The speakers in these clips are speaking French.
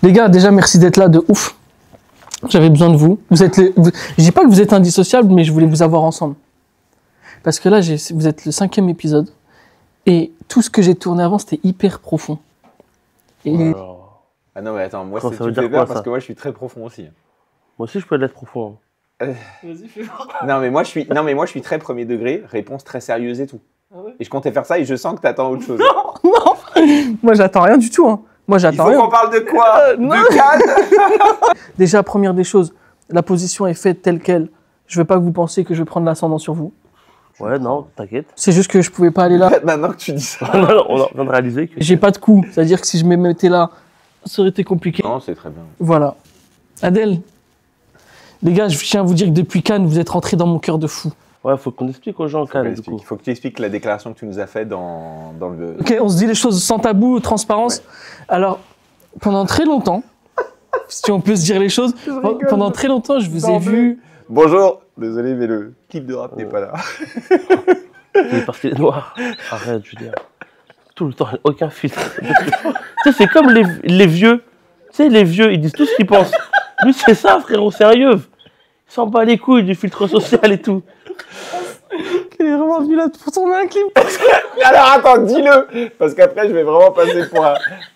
Les gars, déjà, merci d'être là de ouf. J'avais besoin de vous. Je dis pas que vous êtes indissociables, mais je voulais vous avoir ensemble. Parce que là, vous êtes le 5e épisode. Et tout ce que j'ai tourné avant, c'était hyper profond. Et... Ah non, mais attends, moi, ça c'est veut dire quoi, parce ça que moi, je suis très profond aussi. Moi aussi, je peux l'être profond. Vas-y, fais voir. Non, mais moi, je suis très premier degré, réponse très sérieuse et tout. Ah ouais? Et je comptais faire ça et je sens que t'attends autre chose. Non, moi, j'attends rien du tout. Hein. Moi, Il j'attends faut rien. qu'on parle de quoi Non. De Cannes. Déjà, première des choses, la position est faite telle qu'elle. Je veux pas que vous pensiez que je vais prendre l'ascendant sur vous. Ouais, non, t'inquiète. C'est juste que je pouvais pas aller là. Maintenant que tu dis ça. On vient de réaliser que... J'ai pas de coup. C'est-à-dire que si je me mettais là, ça aurait été compliqué. Non, c'est très bien. Voilà. Adèle, les gars, je tiens à vous dire que depuis Cannes, vous êtes rentrés dans mon cœur de fou. Ouais, faut qu'on explique aux gens, Cannes, du coup. Il faut que tu expliques la déclaration que tu nous as faite dans le... Ok, on se dit les choses sans tabou, transparence. Ouais. Alors, pendant très longtemps, si on peut se dire les choses, pendant très longtemps, je vous ai vu... Bonjour, désolé, mais le clip de rap n'est pas là. Oui, parce qu'il est noir. Arrête, je veux dire. Tout le temps, aucun filtre. Tu sais, c'est comme les vieux. Tu sais, les vieux, ils disent tout ce qu'ils pensent. Lui, c'est ça, frérot, sérieux. Il s'en bat les couilles du filtre social et tout. Il est vraiment venu là pour tourner un clip. Alors attends, dis-le, parce qu'après, je vais vraiment passer pour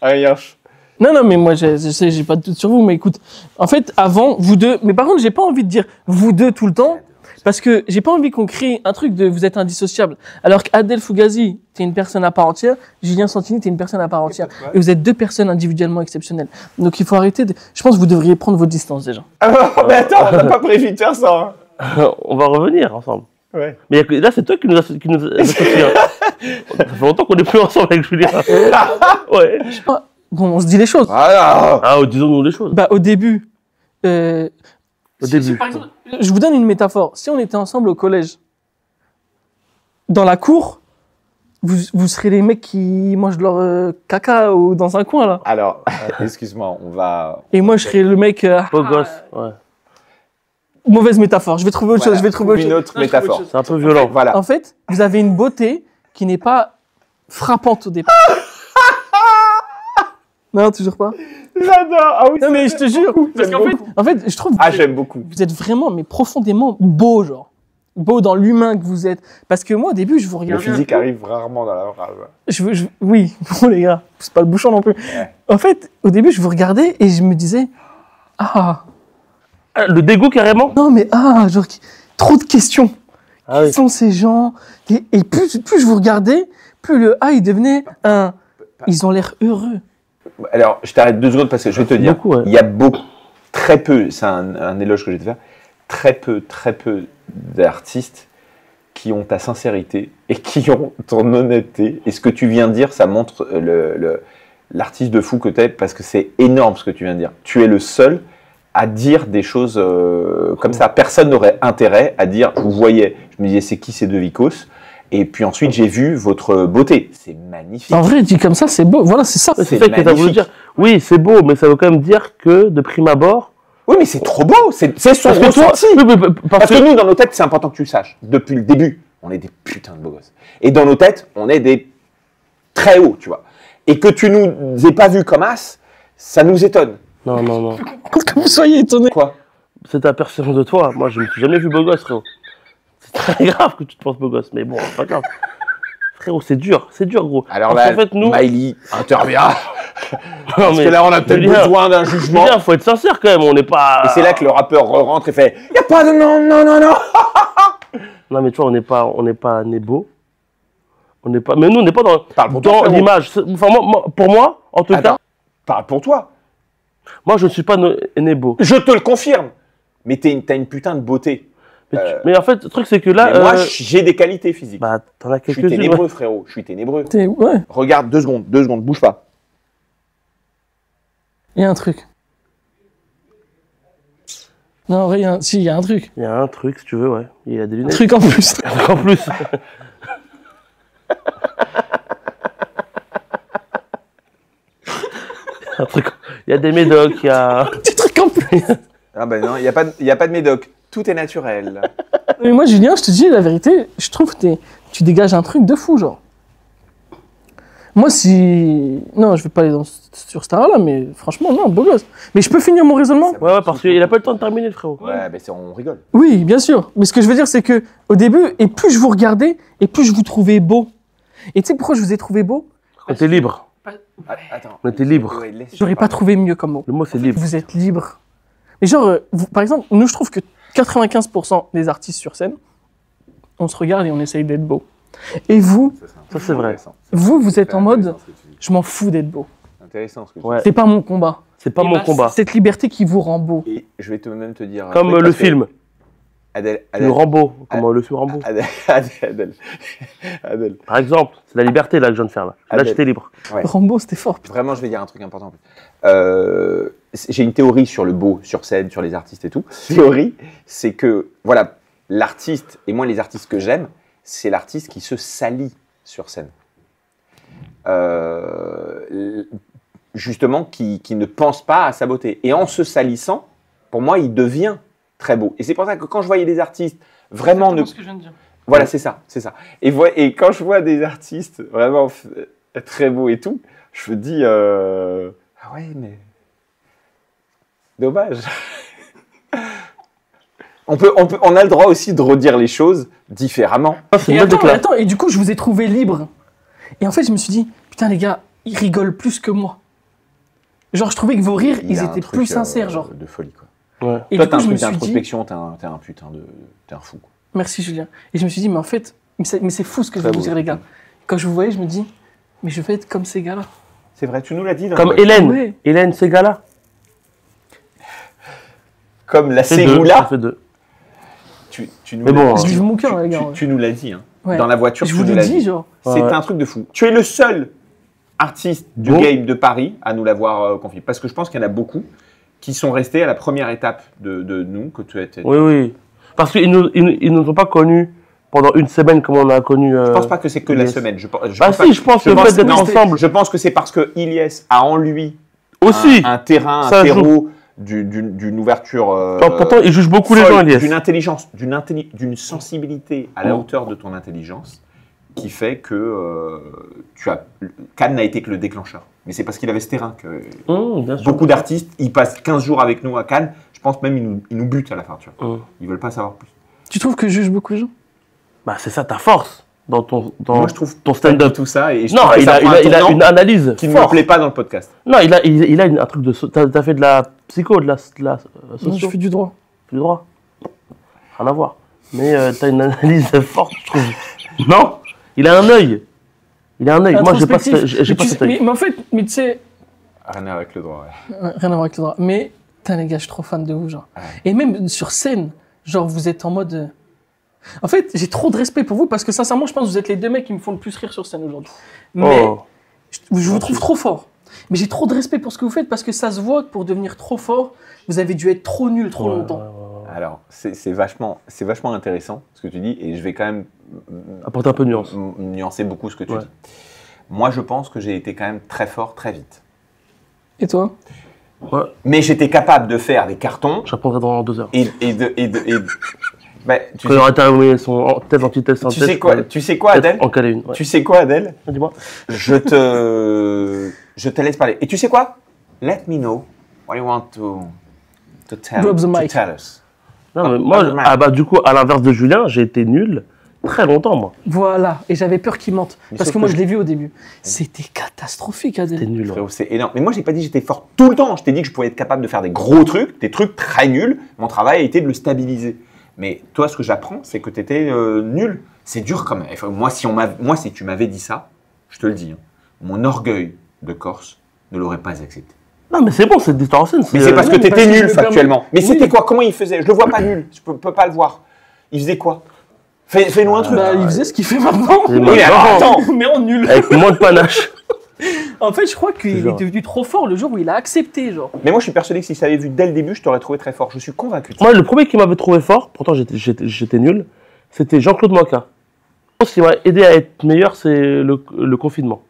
un yinche. Non, mais moi, je sais, j'ai pas de doute sur vous, mais écoute, en fait, avant, vous deux, mais par contre, j'ai pas envie de dire vous deux tout le temps, parce que j'ai pas envie qu'on crée un truc de vous êtes indissociables. Alors qu'Adèle Fougazi, t'es une personne à part entière, Julien Santini, t'es une personne à part entière. Et vous êtes deux personnes individuellement exceptionnelles. Donc il faut arrêter de... Je pense que vous devriez prendre vos distances déjà. Mais attends, on n'a pas prévu de faire ça. Hein. On va revenir ensemble. Ouais. Mais là, c'est toi qui nous associe. Ça fait longtemps qu'on n'est plus ensemble avec Julien. Ouais. Bon, on se dit les choses. Ah, disons-nous les choses. Bah, au début... Au début. Par exemple, je vous donne une métaphore. Si on était ensemble au collège, dans la cour, vous serez les mecs qui mangent leur caca ou dans un coin, là. Alors, excuse-moi, on va... Et moi, je serais le mec... Beau gosse, ouais. Mauvaise métaphore. Je vais trouver autre chose. Je vais trouver une autre métaphore. C'est un peu violent. Voilà. En fait, vous avez une beauté qui n'est pas frappante au départ. Non, toujours pas. J'adore. Ah oui, non, mais je te jure. Parce qu'en fait, je trouve... j'aime beaucoup. Vous êtes vraiment, mais profondément beau, genre. Beau dans l'humain que vous êtes. Parce que moi, au début, je vous Le regardais... physique arrive rarement dans la phrase. Oui, bon, les gars, c'est pas le bouchon non plus. Ouais. En fait, au début, je vous regardais et je me disais... Ah, Le dégoût, carrément. non, mais genre, trop de questions. Ah Qui oui. sont ces gens? Et plus je vous regardais, plus le il devenait un... Ils ont l'air heureux. Alors, je t'arrête 2 secondes parce que je vais te dire, beaucoup, ouais. il y a très peu, c'est un éloge que je vais te faire, très peu d'artistes qui ont ta sincérité et qui ont ton honnêteté. Et ce que tu viens de dire, ça montre l'artiste de fou que tu es, parce que c'est énorme ce que tu viens de dire. Tu es le seul à dire des choses comme ça. Personne n'aurait intérêt à dire, je vous voyais, je me disais, c'est qui ces deux vicos? Et puis ensuite, j'ai vu votre beauté. C'est magnifique. En vrai, dit comme ça, c'est beau. Voilà, c'est ça. C'est ça que t'as voulu dire. Oui, c'est beau, mais ça veut quand même dire que, de prime abord... Oui, mais c'est trop beau. C'est son ressenti. Parce que nous, dans nos têtes, c'est important que tu le saches. Depuis le début, on est des putains de beaux gosses. Et dans nos têtes, on est des très hauts, tu vois. Et que tu nous aies pas vus comme as, ça nous étonne. Non. Que vous soyez étonnés. Quoi? C'est ta perception de toi. Moi, je ne me suis jamais vu beau gosse, frérot. C'est très grave que tu te penses beau gosse, mais bon, c'est pas grave. Frérot, c'est dur, gros. Alors parce là, qu'en fait, nous... Miley intervient. Non, Parce que là, on a peut-être besoin d'un jugement. Julien, faut être sincère quand même, on n'est pas... Et c'est là que le rappeur rentre et fait « Y'a pas de non. » Non, mais tu vois, on n'est pas né beau. On n'est pas... Mais nous, on n'est pas Parle pour dans toi, frérot. l'image. Enfin, pour moi, en tout cas, Parle pour toi. moi, je ne suis pas né beau. Je te le confirme. Mais t'as une putain de beauté. Mais en fait, le truc, c'est que là... Mais moi, j'ai des qualités physiques. Bah, t'en as Je suis quelques-unes. ténébreux, frérot. Je suis ténébreux. Ouais, Regarde, 2 secondes, bouge pas. il y a un truc. Non, en vrai, il y a un truc. Il y a un truc, si tu veux, ouais. Il y a des Un lunettes. truc en plus. En plus. Un truc... Il y a des médocs, il y a... Un petit truc en plus. Ah ben non, il y a pas de médoc. Tout est naturel. Mais moi, Julien, je te dis la vérité, je trouve que tu dégages un truc de fou, genre. Moi, si. Non, je vais pas aller sur cette là mais franchement, non, beau gosse. Mais je peux finir mon raisonnement? Ouais, parce qu'il a pas le temps de terminer, le frérot. Ouais, mais on rigole. Oui, bien sûr. Mais ce que je veux dire, c'est que au début, et plus je vous regardais, et plus je vous trouvais beau. Et tu sais pourquoi je vous ai trouvé beau? On était libre. Attends. On était libre. Ouais, laisse- J'aurais pas trouvé mieux comme mot. Le mot, c'est libre. Vous êtes libre. Mais genre, par exemple, nous, je trouve que 95% des artistes sur scène, on se regarde et on essaye d'être beau. Et vous, Ça, c'est vrai. vous êtes en mode, je m'en fous d'être beau. Intéressant ce que tu Ouais. C'est pas mon combat. C'est pas Et mon bah, combat. c'est cette liberté qui vous rend beau. dis. Et je vais même te dire. un Comme truc, le parce que film, Adèle. le Rambo. Comment le film Rambo. Adèle. Par exemple, c'est la liberté là que je viens de faire là. Là, Adèle. j'étais libre. Ouais. Rambo, c'était fort. Putain. Vraiment, je vais dire un truc important. J'ai une théorie sur le beau, sur scène, sur les artistes et tout. Théorie, c'est que, voilà, l'artiste, et moi les artistes que j'aime, c'est l'artiste qui se salit sur scène. Justement, qui ne pense pas à sa beauté. Et en se salissant, pour moi, il devient très beau. Et c'est pour ça que quand je voyais des artistes vraiment ne... ce que je viens de dire. Voilà, c'est ça, c'est ça. Et quand je vois des artistes vraiment très beaux et tout, je me dis, ah ouais, mais dommage. On a le droit aussi de redire les choses différemment. Ça, c'est Et une bonne déclaration. attends, et du coup, je vous ai trouvé libre. Et en fait, je me suis dit, putain, les gars, ils rigolent plus que moi. Genre, je trouvais que vos rires, Il y ils a un étaient truc, plus sincères, genre. de folie, quoi. Ouais. Et Toi, du t'as coup, un je me truc suis dit, d'introspection, t'es un putain de... T'es un fou, quoi. merci Julien. Et je me suis dit, mais en fait, mais c'est fou ce que je Très vais vous beau. dire, les gars. Quand je vous voyais, je me dis, mais je vais être comme ces gars-là. C'est vrai, tu nous l'as dit. dans Comme le- Hélène. Ouais. Hélène Ségala. Comme la C'est deux, ça Ségoula. fait deux. Tu nous Mais l'as bon, dit. Je livre mon cœur, les gars. Tu nous l'as dit, hein. Ouais. Dans la voiture, Je tu vous nous l'ai l'as dit, dit. genre. C'est Ouais. un truc de fou. Tu es le seul artiste du Bon. game de Paris à nous l'avoir confié. Parce que je pense qu'il y en a beaucoup qui sont restés à la première étape de nous, que tu étais. Oui, oui. Parce qu'ils ils nous ont pas connus pendant une semaine comme on a connu. Je pense pas que c'est que la Ilyes. semaine. Ah si, je pense que le fait d'être non, ensemble Je pense que c'est parce que Ilyes a en lui aussi. un terrain, Ça un terreau d'une ouverture. Pourtant, ils jugent beaucoup les folle, gens, Ilyes. d'une intelligence, d'une sensibilité à la hauteur de ton intelligence qui fait que Cannes n'a été que le déclencheur. Mais c'est parce qu'il avait ce terrain que Bien sûr. beaucoup d'artistes, ils passent 15 jours avec nous à Cannes. Je pense même ils nous butent à la fin. Tu vois. Ils veulent pas savoir plus. Tu trouves que je juge beaucoup les gens? Bah, c'est ça ta force dans Moi, je trouve ton pas du stand-up. tout ça. Et je Non, trouve que il ça a, prend il a, un il a tournant une analyse qui ne me forte. plaît pas dans le podcast. Non, il a un truc de... T'as fait de la psycho, de la Non, je socio, fais du droit. du droit. Rien à voir. Mais t'as une analyse forte, je trouve. Non, il a un œil. Il a un œil. Moi, j'ai pas Introspectif. cet œil. Mais en fait, mais tu sais, Rien avec le droit. Ouais. rien à voir avec le droit. Mais, putain, les gars, je suis trop fan de vous, genre. Ouais. Et même sur scène, genre, vous êtes en mode. En fait, j'ai trop de respect pour vous parce que sincèrement, je pense que vous êtes les deux mecs qui me font le plus rire sur scène aujourd'hui. Mais Oh. je vous trouve trop fort. Mais j'ai trop de respect pour ce que vous faites parce que ça se voit que pour devenir trop fort, vous avez dû être trop nul trop longtemps. Alors, c'est vachement intéressant ce que tu dis et je vais quand même Apporte un peu de nuance. nuancer beaucoup ce que tu Ouais. dis. Moi, je pense que j'ai été quand même très fort très vite. Et toi? Ouais, Mais j'étais capable de faire des cartons j'apprendrai dans 2 heures. Bah, tu, Quand il aura terminé son test, antithèse, sais, synthèse. tu sais quoi, Adèle? En caler une. Ouais. Tu sais quoi, Adèle? Dis-moi. Je te laisse parler. Et tu sais quoi? Let me know what you want to Drop the mic. tell us. Non, mais moi, du coup, à l'inverse de Julien, j'ai été nul très longtemps, moi. Voilà. Et j'avais peur qu'il mente. Mais Parce sauf que moi, que je l'ai vu au début. C'était catastrophique, T'es Adèle. nul. Frérot, c'est énorme. Mais moi, j'ai pas dit que j'étais fort tout le temps. Je t'ai dit que je pouvais être capable de faire des gros trucs, des trucs très nuls. Mon travail a été de le stabiliser. Mais toi, ce que j'apprends, c'est que tu étais nul. C'est dur quand même. Enfin, moi, si tu m'avais dit ça, je te le dis, hein, mon orgueil de Corse ne l'aurait pas accepté. Non, mais c'est bon, c'est des histoires en scène. Mais c'est parce que non, mais tu parce étais que je nul me permets- factuellement. Mais Oui. c'était quoi? Comment il faisait? Je le vois pas nul. Je peux pas le voir. Il faisait quoi? Fais-nous un truc. Bah, il faisait ce qu'il fait maintenant. C'est Oui, mais alors, attends. Mais en nul. Avec moins de panache. En fait, je crois qu'il est genre. devenu trop fort le jour où il a accepté, genre. Mais moi, je suis persuadé que si ça avait vu dès le début, je t'aurais trouvé très fort. Je suis convaincu. de ça. Moi, le premier qui m'avait trouvé fort, pourtant j'étais nul, c'était Jean-Claude Moka. Ce qui m'a aidé à être meilleur, c'est le confinement,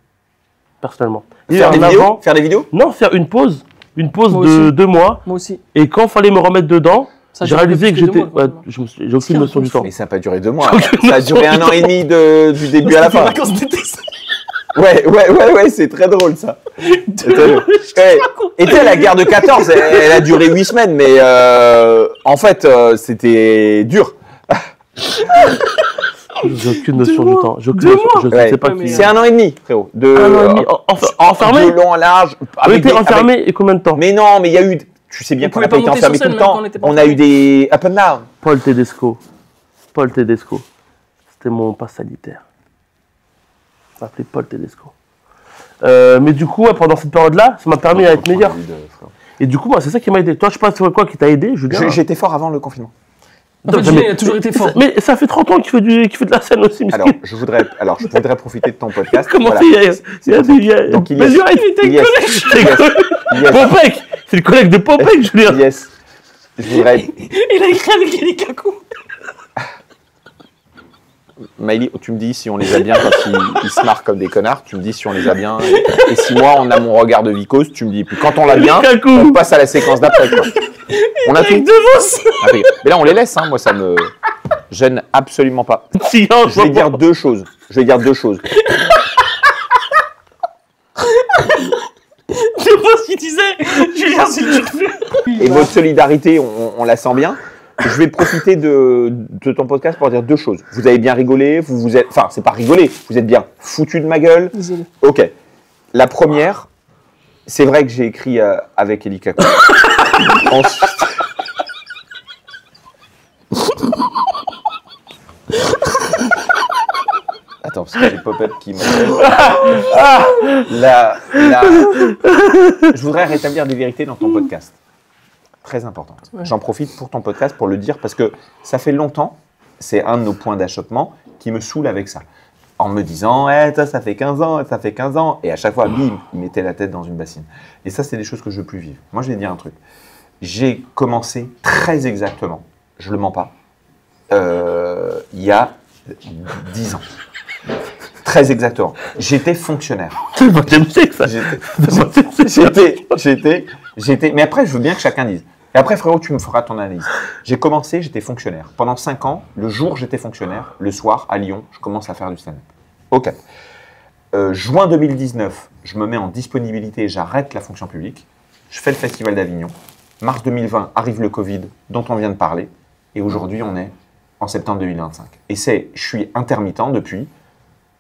personnellement. Et Faire des en vidéos? avant- Faire des vidéos? Non, faire une pause Moi de aussi. 2 mois, Moi aussi. et quand fallait me remettre dedans, Ça, j'ai j'ai réalisé que plus de j'étais... moi, ouais, quoi. j'ai aucune notion du temps. Mais ça n'a pas duré 2 mois. Aucune Ça a notion duré du 1 an et demi du début à la fin. Vacances d'été. Ouais, c'est très drôle ça. C'est très drôle. Et tu sais, la guerre de 14, elle a duré 8 semaines, mais en fait, c'était dur. J'ai aucune notion du temps. Je Ouais. sais pas qui. C'est 1 an et demi, frérot. Un an et demi, enfermé. De long en large. Avec été enfermé et combien de temps? Mais non, mais il y a eu. Tu sais bien On qu'on n'a pouvait pas pas été monter enfermé sur tout le scène, temps. même quand on était pas On a eu des up and down. Paul Tedesco. C'était mon passe sanitaire. Ça s'appelait Paul Tedesco. Mais du coup, ouais, pendant cette période-là, ça m'a permis d'être meilleur. Et du coup, moi, c'est ça qui m'a aidé. Toi, je sais pas c'est quoi qui t'a aidé, Julien. J'étais fort avant le confinement. En fait, Julien, il a toujours été fort. Mais ça fait 30 ans qu'il fait de la scène aussi, Alors, miskin. je voudrais profiter de ton podcast. Comment Voilà. Donc, il mais y a- il était Yes. Yes. Popek. C'est le collègue de Popek, Julien. Yes. Je voudrais. Il a écrit avec Eli Kakou. Maëlie, tu me dis si on les a bien quand ils se marrent comme des connards. Tu me dis si on les a bien. Et si moi, on a mon regard de vicose, tu me dis. Puis quand on l'a bien, Kakou. on passe à la séquence d'après. Quoi. On a tout. Avec Devos. Mais là, on les laisse. Hein. Moi, ça me gêne absolument pas. Silence. Je vais dire deux choses. Devos, il disait Julien, c'est dur. Et votre solidarité, on la sent bien. Je vais profiter de ton podcast pour dire deux choses. Vous avez bien rigolé, vous êtes... Enfin, c'est pas rigolé, vous êtes bien foutu de ma gueule. Désolé. Ok. La première, c'est vrai que j'ai écrit avec Eli Kakou. Ensuite... Attends, parce que j'ai Popet qui m'appelle. Je voudrais rétablir des vérités dans ton podcast. Très importante. Ouais. J'en profite pour ton podcast pour le dire parce que ça fait longtemps, c'est un de nos points d'achoppement qui me saoule avec ça. En me disant, ça fait 15 ans, ça fait 15 ans. Et à chaque fois, bim, il mettait la tête dans une bassine. Et ça, c'est des choses que je veux plus vivre. Moi, je vais dire un truc. J'ai commencé très exactement, je le mens pas, il y a 10 ans. Très exactement. J'étais fonctionnaire. C'est le 20e siècle, ça. J'étais. Mais après, je veux bien que chacun dise. Et après, frérot, tu me feras ton analyse. J'ai commencé, j'étais fonctionnaire. Pendant 5 ans, le jour j'étais fonctionnaire, le soir, à Lyon, je commence à faire du stand-up. Ok. Juin 2019, je me mets en disponibilité, j'arrête la fonction publique. Je fais le Festival d'Avignon. Mars 2020, arrive le Covid, dont on vient de parler. Et aujourd'hui, on est en septembre 2025. Et je suis intermittent depuis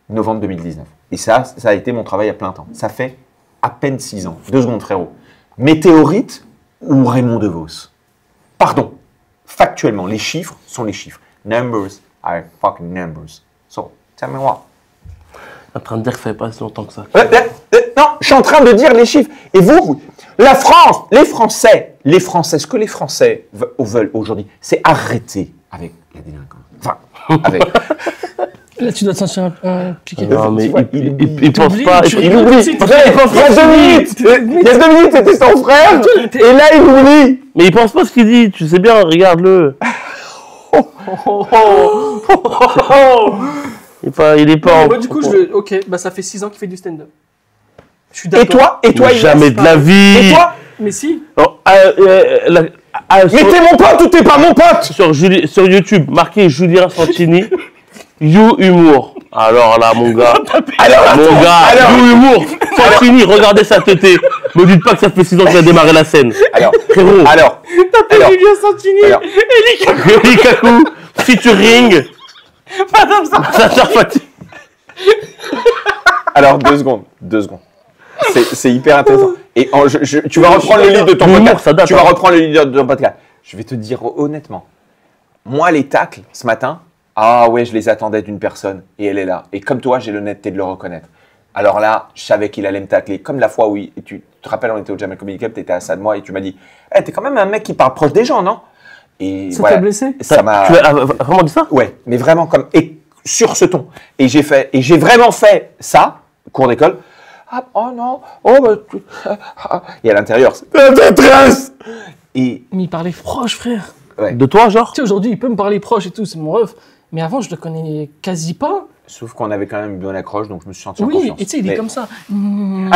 novembre 2019. Et ça a été mon travail à plein temps. Ça fait à peine 6 ans. 2 secondes, frérot. Météorite ou Raymond DeVos? Pardon. Factuellement, les chiffres sont les chiffres. Numbers are fucking numbers. So, tell me what. En train de dire que ça fait pas si longtemps que ça. Non, je suis en train de dire les chiffres. Et vous, la France, les Français, ce que les Français veulent aujourd'hui, c'est arrêter avec la délinquance. Enfin, avec... Là, tu dois te sentir un piqué. Non, mais Ouais, il pense t'oublies, pas. tu- Il oublie. Il y a 2 minutes, c'était son frère. Et là, il oublie. Mais il pense pas ce qu'il dit. Tu sais bien, regarde-le. Il est pas. Moi, du coup, ok, bah ça fait 6 ans qu'il fait du stand-up. Je suis Et d'accord. toi, Jamais de la vie. Et toi? Mais si. Non, Mais t'es mon pote ou t'es pas mon pote? sur YouTube, marqué Julien Santini, You Humour. Alors là, mon gars. You Humour. Santini, regardez sa tétée. Me dites pas que ça fait 6 ans qu'il a démarré la scène. Frérot. Alors, Julien Santini. alors. Eli Kakou, featuring. Madame ça. Sacha Fati. Alors, 2 secondes. C'est hyper intéressant. Et tu vas reprendre le lead de ton L'humour, podcast. ça date, Tu vas hein. reprendre le lead de ton podcast. Je vais te dire honnêtement. Moi, les tacles, ce matin, ah ouais, je les attendais d'une personne et elle est là. Et comme toi, j'ai l'honnêteté de le reconnaître. Alors là, je savais qu'il allait me tacler. Comme la fois où tu te rappelles, on était au Jamel Comedy Club, tu étais à ça de moi et tu m'as dit t'es quand même un mec qui parle proche des gens, non? Et Ça t'a blessé? Ça m'a. Tu as vraiment dit ça? Ouais, mais vraiment comme et sur ce ton. Et j'ai vraiment fait ça, cours d'école. Ah, oh non, oh bah, et à l'intérieur, c'est la détresse. Et Mais il parlait proche, frère. ouais. De toi, genre? Tu sais, aujourd'hui, il peut me parler proche et tout, c'est mon ref. Mais avant, je le connais quasi pas. Sauf qu'on avait quand même une bonne accroche, donc je me suis senti en Oui, confiance. et tu sais, il est Mais- comme ça. Ah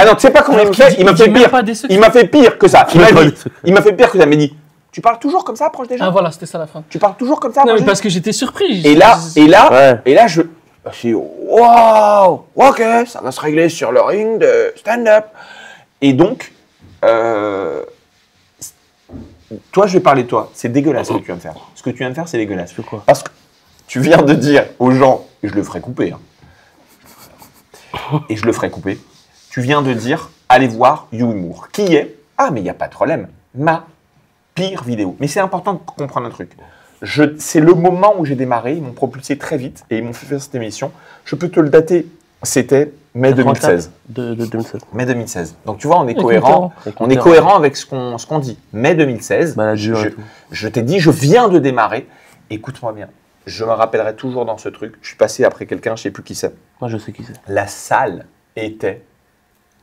non, tu sais pas comment il me fait? Il m'a fait dit même pire. pas des secrets. Il m'a fait pire que ça. Il m'a pas dit. Il m'a fait pire que ça. Il m'a dit, tu parles toujours comme ça proche des gens? Ah voilà, c'était ça la fin. Tu parles toujours comme ça Non, proche mais des parce que j'étais surpris. gens? Et là, Ouais. et là, je Je suis waouh, ok, ça va se régler sur le ring de stand-up. Et donc, toi, je vais parler de toi. C'est dégueulasse ce que tu viens de faire. Ce que tu viens de faire, c'est dégueulasse. C'est quoi? Parce que tu viens de dire aux gens, et je le ferai couper, hein, et je le ferai couper, tu viens de dire, allez voir YouMour, qui est, ah mais il n'y a pas de problème, ma pire vidéo. Mais c'est important de comprendre un truc. C'est le moment où j'ai démarré, ils m'ont propulsé très vite et ils m'ont fait faire cette émission. Je peux te le dater, c'était mai 2016. De 2016. Mai 2016. Donc tu vois, on est Avec cohérent. mon On est cohérent avec ce qu'on dit. Mai 2016, Bah, la dure et tout. je t'ai dit, je viens de démarrer. Écoute-moi bien. Je me rappellerai toujours dans ce truc. Je suis passé après quelqu'un, je ne sais plus qui c'est. Moi, je sais qui c'est. La salle était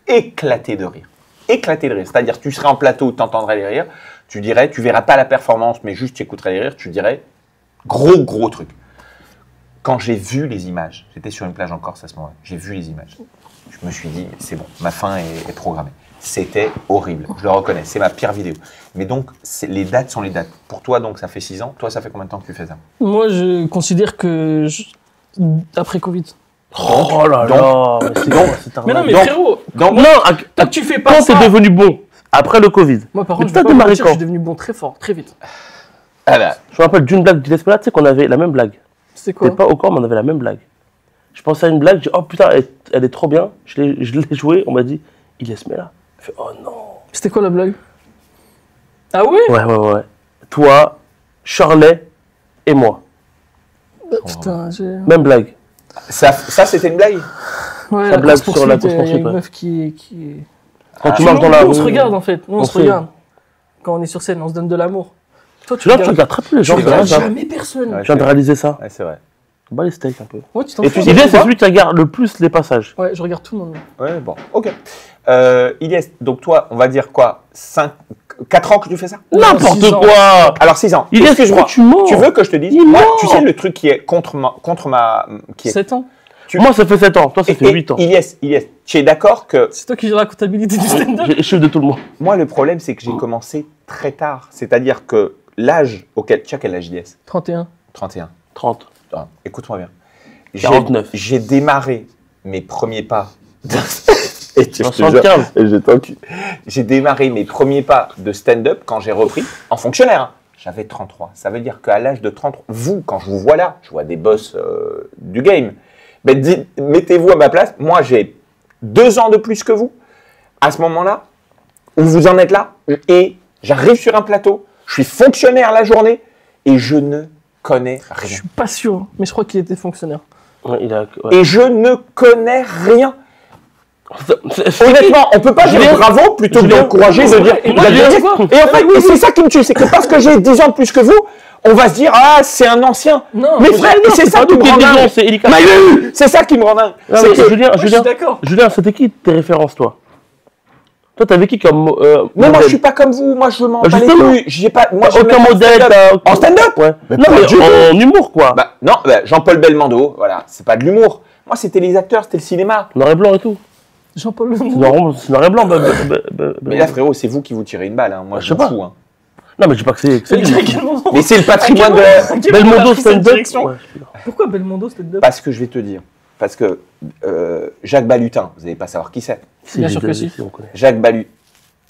éclatée de rire. Éclatée de rire. C'est-à-dire, tu serais en plateau, tu entendrais les rires. Tu dirais, tu verras pas la performance, mais juste tu écouterais les rires. Tu dirais, gros truc. Quand j'ai vu les images, j'étais sur une plage en Corse à ce moment-là, j'ai vu les images. Je me suis dit, c'est bon, ma fin est programmée. C'était horrible, je le reconnais, c'est ma pire vidéo. Mais donc, les dates sont les dates. Pour toi, donc, ça fait 6 ans. Toi, ça fait combien de temps que tu fais ça? Moi, je considère que après Covid. Oh là là, mais c'est quoi cette Mais non, arnaque? mais Donc- frérot, Donc, Non, tant que tu fais pas quand ça. t'es devenu bon, après le Covid. Moi, par Mais contre, je t'as vais pas démarré mentir, quand? je suis devenu bon très fort, très vite. ah bah, Je me rappelle d'une blague du Desplat, tu sais qu'on avait la même blague. C'est quoi? T'es pas au corps, mais on avait la même blague. Je pensais à une blague, j'ai dit, oh putain, elle est trop bien. Je l'ai jouée, on m'a dit, il est là. Je fais, oh non. C'était quoi la blague? Ah ouais? Ouais. Toi, Shirley et moi. Putain, j'ai. Même blague. ça c'était une blague? Ouais, la blague course sur la poursuite, course il y a une poursuite, meuf qui. Quand tu Nous, marches dans la on se rue, regarde en fait, nous on on se sait. regarde. Quand on est sur scène, on se donne de l'amour. Toi, tu Là, tu regardes, regardes très peu les gens. tu c'est regardes vrai, ça. jamais personne. Ouais. Je viens de réaliser ça. Ouais, c'est vrai. Bas les steaks un peu. Ouais, tu t'en Et fous. tu sais- L'idée, c'est quoi celui qui regarde le plus les passages. Ouais, je regarde tout le monde. Ouais, bon, ok. Ilyes, donc toi, on va dire quoi, 4 ans que tu fais ça? Non, N'importe 6 ans. quoi. Alors 6 ans. Il est Excuse-moi, tu mens. tu veux que je te dise, Il moi, ment. tu sais le truc qui est contre ma qui est 7 ans. Moi, ça fait 7 ans. Toi, ça fait 8 ans. Ilyes, tu es d'accord que C'est toi qui gères la comptabilité du stand-up. J'ai les chiffres de tout le monde. moi, le problème, c'est que j'ai commencé très tard. C'est-à-dire que l'âge auquel... Tu as quel âge, Ilyes? 31. 31. 30. Ah, écoute-moi bien. 49. J'ai démarré mes premiers pas. Et je te jure, 75. j'ai démarré mes premiers pas de stand-up quand j'ai repris en fonctionnaire. Hein. J'avais 33. Ça veut dire qu'à l'âge de 33, vous, quand je vous vois là, je vois des boss du game. Ben, mettez-vous à ma place. Moi, j'ai 2 ans de plus que vous. À ce moment-là, où vous en êtes là, et j'arrive sur un plateau, je suis fonctionnaire la journée, et je ne connais Je rien. suis pas sûr, mais je crois qu'il était fonctionnaire. Ouais, il a. Ouais. Et je ne connais rien. C'est- Honnêtement, on peut pas dire Julien, bravo plutôt que Julien, d'encourager, de dire. et moi, vous avez Julien, dit- tu vois, Et en fait, et c'est ça qui me tue, c'est que parce que j'ai 10 ans de plus que vous, on va se dire ah c'est un ancien. Non, mais mais frère, Non, c'est ça pas qui nous me qui rend disons, dingue. c'est Elika. Maïlu, c'est ça qui me rend dingue. Non, C'est mais que- Julien, Moi, je suis d'accord. Julien, c'était qui tes références, toi? Toi, t'avais qui comme. Mais moi modèle? je suis pas comme vous, moi je m'en Bah, bats les justement. couilles. J'ai pas, moi j'ai Aucun même pas de modèle, stand-up. t'as- En stand-up. Ouais. Mais Non, pas mais du tout. en humour, quoi. Bah non, bah, Jean-Paul Belmondo, voilà, c'est pas de l'humour. Moi c'était les acteurs, c'était le cinéma. Noir et blanc et tout. Jean-Paul C'est Lemoyne. noir et blanc. Mais là frérot, c'est vous qui vous tirez une balle, hein. Moi Je je sais m'en pas. fous. Hein. Non, mais je dis pas que c'est. C'est à quel moment Mais c'est le patrimoine de. À quel moment Belmondo, t'as pris cette stand-up. direction Ouais, je suis là. Pourquoi Belmondo stand-up? Parce que je vais te dire. Parce que Jacques Balutin, vous n'allez pas savoir qui c'est. Bien sûr que si. on connaît. Jacques Balutin,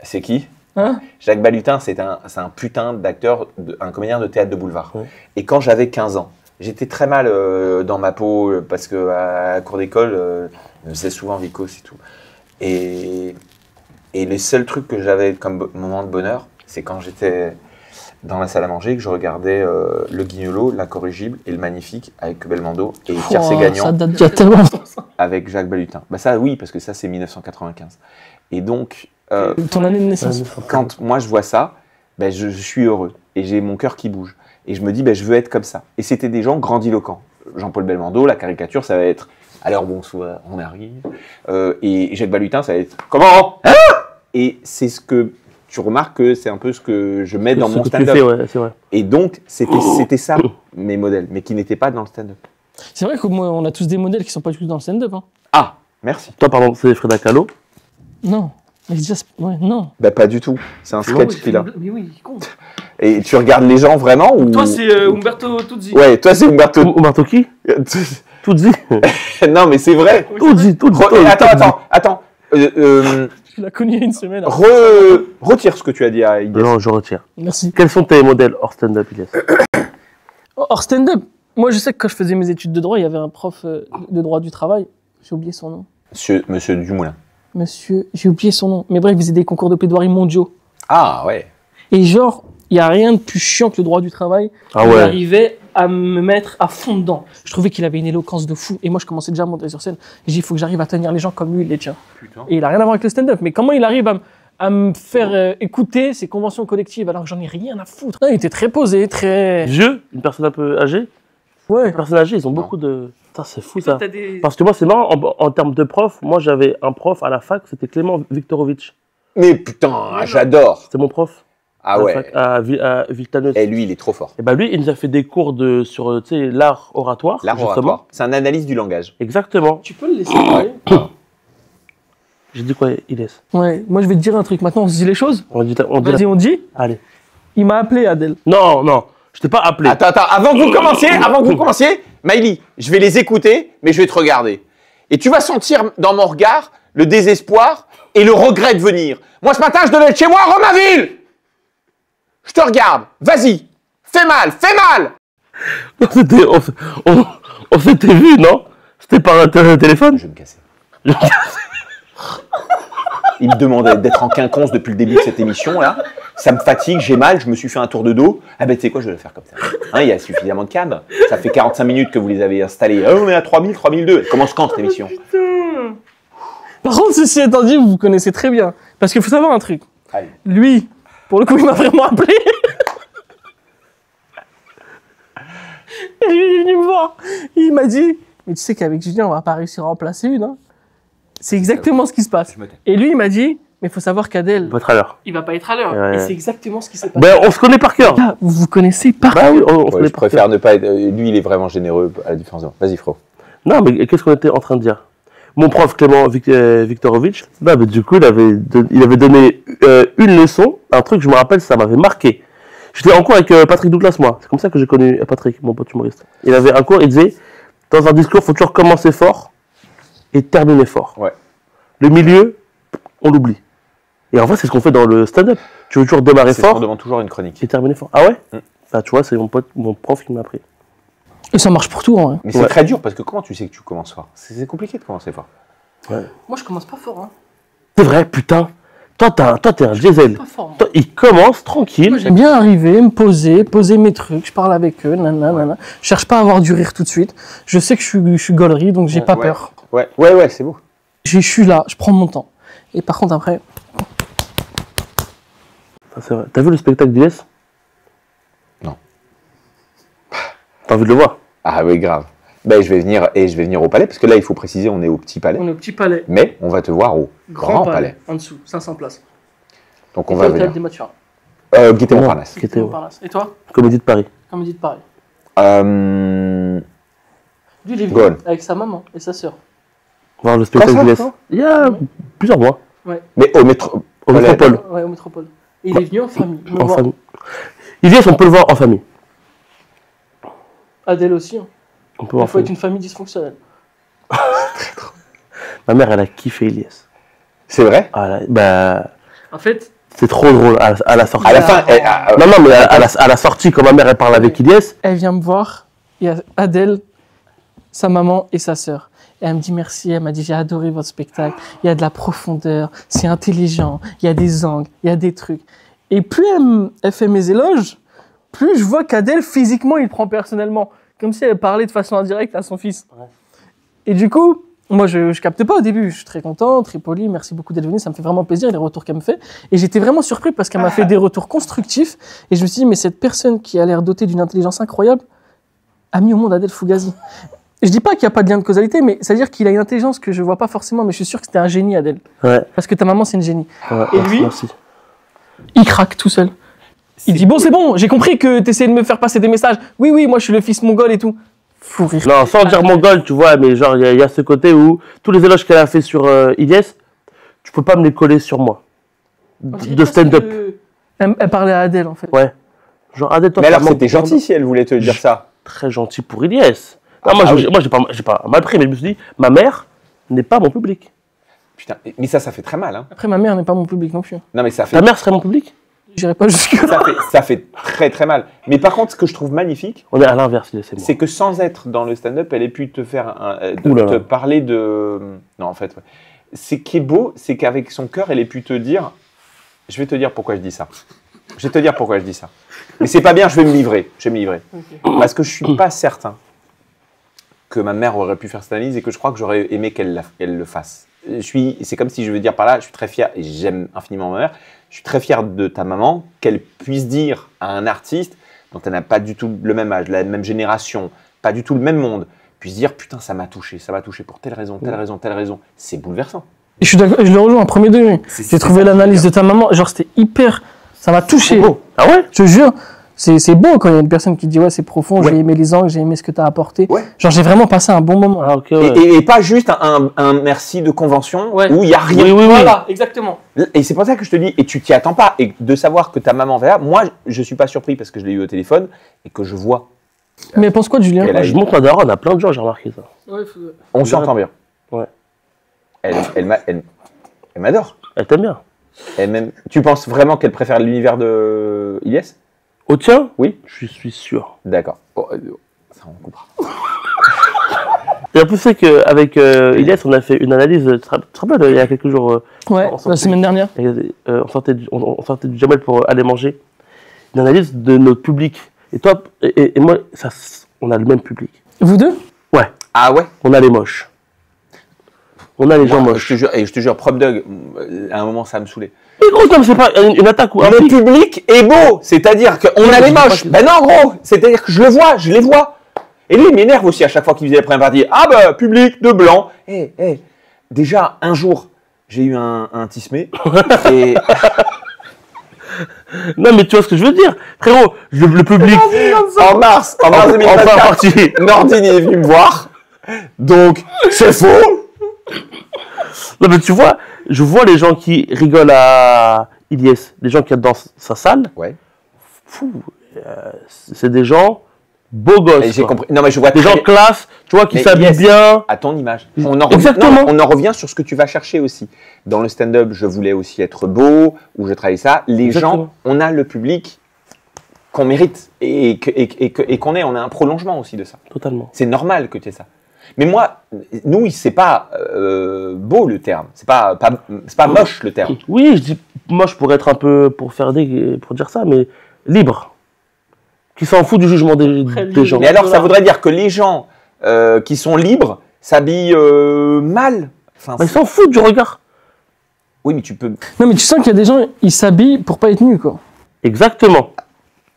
c'est qui? Hein? Jacques Balutin, c'est un putain d'acteur, un comédien de théâtre de boulevard. Ouais. Et quand j'avais 15 ans, j'étais très mal dans ma peau parce que à la cour d'école, je me faisais souvent vicose et tout. Et les seuls trucs que j'avais comme moment de bonheur, c'est quand j'étais dans la salle à manger, que je regardais Le Guignolo, L'Incorrigible et Le Magnifique avec Belmondo et Tiercé Oh, Gagnant ça date déjà tellement longtemps. avec Jacques Balutin. Bah ça, oui, parce que ça, c'est 1995. Et donc, Ton année de naissance. quand moi je vois ça, ben, je suis heureux et j'ai mon cœur qui bouge. Et je me dis, ben, je veux être comme ça. Et c'était des gens grandiloquents. Jean-Paul Belmondo, la caricature, ça va être alors bonsoir, on arrive. Et Jacques Balutin, ça va être comment hein. Et c'est ce que tu remarques que c'est un peu ce que je mets dans Ce mon que tu fais, stand-up. ouais, c'est vrai. Et donc, c'était ça mes modèles, mais qui n'étaient pas dans le stand-up. C'est vrai que moi, on a tous des modèles qui sont pas du tout dans le stand-up. Hein. Ah, merci. Toi, par exemple, c'est Frida Kahlo. Non. Mais déjà, ouais, non. Ben, pas du tout. C'est un sketch qu'il a. Mais oui, il compte. Et tu regardes les gens vraiment ou... Toi, c'est Umberto Tuzzi. Ouais, toi c'est Umberto. Umberto qui? Tout dit. Non, mais c'est vrai. Tout dit. Attends. Tu l'as connu il y a une semaine. Retire ce que tu as dit à Ilyes. Non, je retire. Merci. Quels sont tes modèles hors stand-up, Ilyes? Hors stand-up, moi je sais que quand je faisais mes études de droit, il y avait un prof de droit du travail. J'ai oublié son nom. Monsieur Dumoulin. Monsieur, j'ai oublié son nom. Mais bref, il faisait des concours de plaidoirie mondiaux. Ah, ouais. Et genre, il n'y a rien de plus chiant que le droit du travail. Ah Il ouais. arrivait à me mettre à fond dedans. Je trouvais qu'il avait une éloquence de fou. Et moi, je commençais déjà à monter sur scène. J'ai dit, il faut que j'arrive à tenir les gens comme lui, il les tient. Putain. Et il n'a rien à voir avec le stand-up. Mais comment il arrive à me faire écouter ses conventions collectives alors que j'en ai rien à foutre. Non, il était très posé, très... Vieux, une personne un peu âgée. Ouais. Les personnes âgées, ils ont beaucoup de... Putain, c'est fou ça. T'as des... Parce que moi, c'est marrant, en termes de prof, moi j'avais un prof à la fac, c'était Clément Viktorovitch. Mais putain, j'adore. C'était mon prof. Ah à la ouais. fac, à Villetaneuse. Et lui, il est trop fort. Et ben lui, il nous a fait des cours sur tu sais, l'art oratoire. L'art justement. oratoire. C'est un analyse du langage. Exactement. Tu peux le laisser parler? J'ai dit quoi, Ilyes? Ouais, moi je vais te dire un truc. Maintenant, on se dit les choses. On dit Vas-y, on dit. Allez. Il m'a appelé, Adèle. Non, non, je t'ai pas appelé. Attends, avant que vous commenciez, Maïli, je vais les écouter, mais je vais te regarder. Et tu vas sentir dans mon regard le désespoir et le regret de venir. Moi, ce matin, je devais être chez moi à Romainville. Je te regarde. Vas-y. Fais mal. On s'était vu, non? C'était par un téléphone? Je vais me casser. Il me demande d'être en quinconce depuis le début de cette émission, là. Ça me fatigue, j'ai mal, je me suis fait un tour de dos. Ah ben, tu sais quoi, je vais le faire comme ça. Hein, il y a suffisamment de cadres. Ça fait 45 minutes que vous les avez installés. Oh, on est à 3000, 3002. Elle commence quand, cette émission? Par contre, ceci étant dit, vous vous connaissez très bien. Parce qu'il faut savoir un truc. Allez. Lui, pour le coup, il m'a vraiment appelé. Et lui, il est venu me voir. Il m'a dit, mais tu sais qu'avec Julien, on va pas réussir à en placer une. Hein. C'est exactement ce qui se passe. Je me tais. Et lui, il m'a dit, mais il faut savoir qu'Adèle, Votre à l'heure. il va pas être à l'heure. Ouais. Et c'est exactement ce qui s'est passé. Ben, on se connaît par cœur. Là, vous vous connaissez par Bah oui, on se Ouais, connaît je par cœur. préfère ne pas être... Lui, il est vraiment généreux à la différence de moi. Vas-y, frérot. Non, mais qu'est-ce qu'on était en train de dire? Mon prof Clément Viktorovitch, bah, du coup, il avait donné une leçon, un truc, je me rappelle, ça m'avait marqué. J'étais en cours avec Patrick Douglas, moi. C'est comme ça que j'ai connu Patrick, mon pote humoriste. Il avait un cours, il disait, dans un discours, il faut toujours commencer fort et terminer fort. Ouais. Le milieu, on l'oublie. Et en fait, c'est ce qu'on fait dans le stand-up. Tu veux toujours démarrer C'est ce qu'on fort demande toujours à une chronique. et terminer fort. Ah ouais? Mm. Bah, tu vois, c'est mon prof qui m'a appris. Et ça marche pour tout, en vrai. Mais c'est Ouais. très dur parce que comment tu sais que tu commences fort? C'est compliqué de commencer fort. Moi, je commence pas fort. Hein. C'est vrai, putain. Toi, t'es un diesel. Pas fort. Moi. Toi, il commence tranquille. Moi, j'aime bien arriver, me poser mes trucs, je parle avec eux, nanana. Je cherche pas à avoir du rire tout de suite. Je sais que je suis gaulerie, donc j'ai pas Ouais. peur. Ouais, c'est beau. Je suis là, je prends mon temps. Et par contre, après, Ça, c'est vrai. T'as vu le spectacle d'Ilyes? Non. T'as envie de le voir? Ah oui, grave. Ben, je vais venir au palais, parce que là, il faut préciser, on est au petit palais. on est au petit palais, Mais on va te voir au grand palais. en dessous, 500 places. Donc Et on toi, va au théâtre venir. des Mathurin. Gaîté Montparnasse. Qui était au Et toi, Comédie de Paris. Comédie de Paris. Euh, Lui, il est venu Gaulle. avec sa maman et sa sœur. Voir le spectacle Quoi, ça, d'Ilyes. non Il y a plusieurs mois. Mais au métro. Au Palais. Métropole. Ouais, au Métropole. Et il est venu en famille. me En voir. famille. Ilyes, on peut le voir en famille. Adèle aussi. Hein. On peut Il voir en faut être famille. une famille dysfonctionnelle. Ma mère, elle a kiffé Ilyes. C'est vrai? Ah, bah, En fait, c'est trop drôle à la sortie. À la fin, Non, mais à la sortie, quand ma mère, elle parle avec Ilyes, elle vient me voir. Il y a Adèle, sa maman et sa sœur. Et elle me dit merci. Elle m'a dit j'ai adoré votre spectacle. Il y a de la profondeur, c'est intelligent, il y a des angles, il y a des trucs. Et plus elle fait mes éloges, plus je vois qu'Adèle, physiquement, il prend personnellement. Comme si elle parlait de façon indirecte à son fils. Ouais. Et du coup, moi, je capte pas au début. Je suis très content, très poli. Merci beaucoup d'être venu. Ça me fait vraiment plaisir, les retours qu'elle me fait. Et j'étais vraiment surpris parce qu'elle m'a fait des retours constructifs. Et je me suis dit, mais cette personne qui a l'air dotée d'une intelligence incroyable a mis au monde Adèle Fugazi. Je dis pas qu'il n'y a pas de lien de causalité, mais c'est-à-dire qu'il a une intelligence que je vois pas forcément, mais je suis sûr que c'était un génie, Adèle. ouais. Parce que ta maman, c'est une génie. Ouais, Et merci, lui merci. Il craque tout seul. Il dit, bon, c'est bon, j'ai compris que tu essayais de me faire passer des messages. Oui, oui, moi, je suis le fils mongol et tout. Fou rire. Non, sans dire mongol, tu vois, mais genre, il y a ce côté où tous les éloges qu'elle a fait sur Ilyes, tu peux pas me les coller sur moi. On dirait De presque stand-up. que- Elle parlait à Adèle, en fait. Ouais. Genre, Adèle, toi, Mais alors, t'as c'était gentil si elle voulait te dire ça. Très gentil pour Ilyes. Ah, moi, oui. j'ai pas mal pris, mais je me suis dit, ma mère n'est pas mon public. Putain, mais ça fait très mal. Hein. Après, ma mère n'est pas mon public non plus. Non, mais ça fait, Ta mère serait mon public? J'irai pas jusque-là. ça fait très très mal. Mais par contre, ce que je trouve magnifique, On est à l'inverse, c'est moi. c'est que sans être dans le stand-up, elle ait pu te faire Ouh là là. te parler de. Non, en fait, ouais. Ce qui est beau, c'est qu'avec son cœur, elle ait pu te dire. Je vais te dire pourquoi je dis ça. Je vais te dire pourquoi je dis ça. Mais c'est pas bien, je vais me livrer. Je vais me livrer. Parce que je suis pas certain que ma mère aurait pu faire cette analyse et que je crois que j'aurais aimé qu'elle le fasse. C'est comme si je veux dire par là, je suis très fier et j'aime infiniment ma mère. Je suis très fier de ta maman qu'elle puisse dire à un artiste dont elle n'a pas du tout le même âge, la même génération, pas du tout le même monde, puisse dire putain ça m'a touché pour telle raison, telle raison, telle raison. C'est bouleversant. Et je suis d'accord, je le rejoins en premier degré. J'ai trouvé l'analyse de ta maman, genre c'était hyper, ça m'a touché. beau. Ah ouais? Je te jure, c'est beau quand il y a une personne qui dit ouais c'est profond, Ouais. j'ai aimé les angles, j'ai aimé ce que tu as apporté. Ouais. Genre j'ai vraiment passé un bon moment. Ah, ok, ouais. Et pas juste un merci de convention Ouais. où il n'y a rien. Oui, oui, oui. Voilà, exactement. Et c'est pour ça que je te dis, et tu t'y attends pas, et de savoir que ta maman va là, moi je suis pas surpris parce que je l'ai eu au téléphone et que je vois. Mais pense quoi de Julien? Elle a- Je montre ma daronne à plein de gens, j'ai remarqué ça. On s'entend bien. Ouais. Elle m'adore. Elle t'aime bien. Tu penses vraiment qu'elle préfère l'univers de Ilyes? Au tien? Oui. Je suis sûr. D'accord. Bon, ça on coupera. Et en plus, c'est qu'avec Ilyes, on a fait une analyse, tu te rappelles, il y a quelques jours, Ouais, On s'en la fout. semaine dernière. on sortait du Jamel pour aller manger. Une analyse de notre public. Et toi, et moi, on a le même public. Vous deux? Ouais, Ah ouais? on a les moches. On a les gens Moi, moches. je te jure, Prop Dog, à un moment ça me saoulait. Mais gros, comme c'est pas une attaque ou un Le pic. public est beau, c'est-à-dire qu'on Oui, a mais les je dis pas moches. que- Ben non, gros, c'est-à-dire que je les vois. Et lui, il m'énerve aussi à chaque fois qu'il faisait la première partie. Ah bah, public de blanc. Déjà, un jour, j'ai eu un tismé. Et Non, mais tu vois ce que je veux dire. Frérot, le public. en mars Enfin 2024, parti. Nordine est venu me voir. Donc, c'est faux. Non, mais tu vois, je vois les gens qui rigolent à Ilyes, les gens qui adorent sa salle. Ouais. Fou, c'est des gens beaux gosses. Et j'ai quoi. compris. Non, mais je vois Des très gens bien. classe, tu vois, qui Mais s'habillent yes. bien. À ton image. On en revient, Exactement. non, on en revient sur ce que tu vas chercher aussi. Dans le stand-up, je voulais aussi être beau, ou je travaillais ça. Les Exactement. gens, on a le public qu'on mérite et qu'on est. On a un prolongement aussi de ça. Totalement. C'est normal que tu aies ça. Mais moi, nous, c'est pas beau le terme. C'est pas moche le terme. Oui, je dis, moi, je pourrais être un peu, pour dire ça, mais libre. Qui s'en fout du jugement Très des libre. gens. Mais alors, ça voudrait dire que les gens qui sont libres s'habillent mal. Enfin, Ils s'en foutent du regard. oui, mais tu peux. Non mais tu sens qu'il y a des gens, ils s'habillent pour pas être nus quoi. Exactement.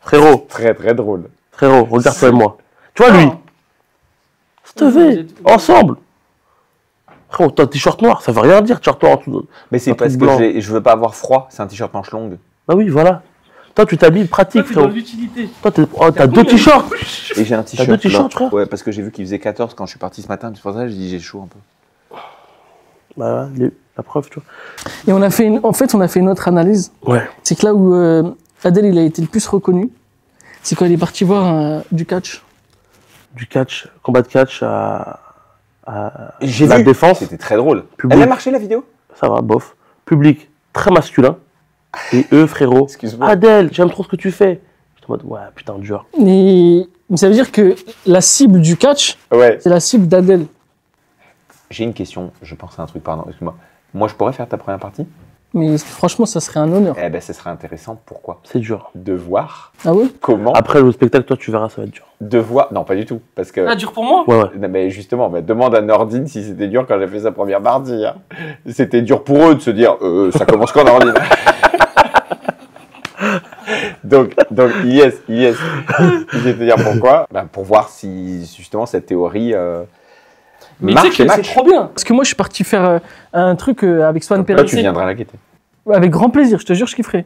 Frérot, Très très drôle. regarde-toi et moi. Tu vois, lui, s'il te plaît, ensemble. Frérot, t'as un t-shirt noir, ça veut rien dire, t-shirt noir en dessous. Mais c'est Un parce truc que blanc. je veux pas avoir froid. C'est un t-shirt manche longue. Bah oui, voilà. Toi, tu t'habilles pratique, frérot. l'utilité. Toi, t'as deux t-shirts. Et j'ai un t-shirt. deux t-shirts, là. frère Ouais, parce que j'ai vu qu'il faisait 14 quand je suis parti ce matin. C'est pour ça que j'ai dit j'ai chaud un peu. Bah, la preuve, tu vois. Et on a fait on a fait une autre analyse. Ouais. C'est que là où Adèle il a été le plus reconnu, c'est quand il est parti voir du catch. Du catch, combat de catch à J'ai la vu. défense. C'était très drôle. Public. Elle a marché la vidéo? Ça va, bof. Public, très masculin. Et eux, frérot, Excuse-moi. Adèle, j'aime trop ce que tu fais. J'étais en mode, ouais, putain, dur. Mais ça veut dire que la cible du catch, Ouais. c'est la cible d'Adèle. J'ai une question. Je pense à un truc, pardon. Excuse-moi. Moi, je pourrais faire ta première partie? Mais franchement, ça serait un honneur. Eh ben, ce serait intéressant. Pourquoi? C'est dur. De voir Ah ouais? comment. Après le spectacle, toi, tu verras, ça va être dur. De voir. Non, pas du tout. Parce que. dur pour moi? Ouais, ouais. Non, mais justement, demande à Nordine si c'était dur quand j'ai fait sa première partie. Hein. C'était dur pour eux de se dire ça commence quand Nordine. donc, yes. Je vais te dire pourquoi. Ben, pour voir si justement cette théorie Mais tu marche sais et que c'est match. trop bien. Parce que moi, je suis parti faire un truc avec Swan Toi, tu Périssé. viendras la guetter. Avec grand plaisir, je te jure, je kifferais.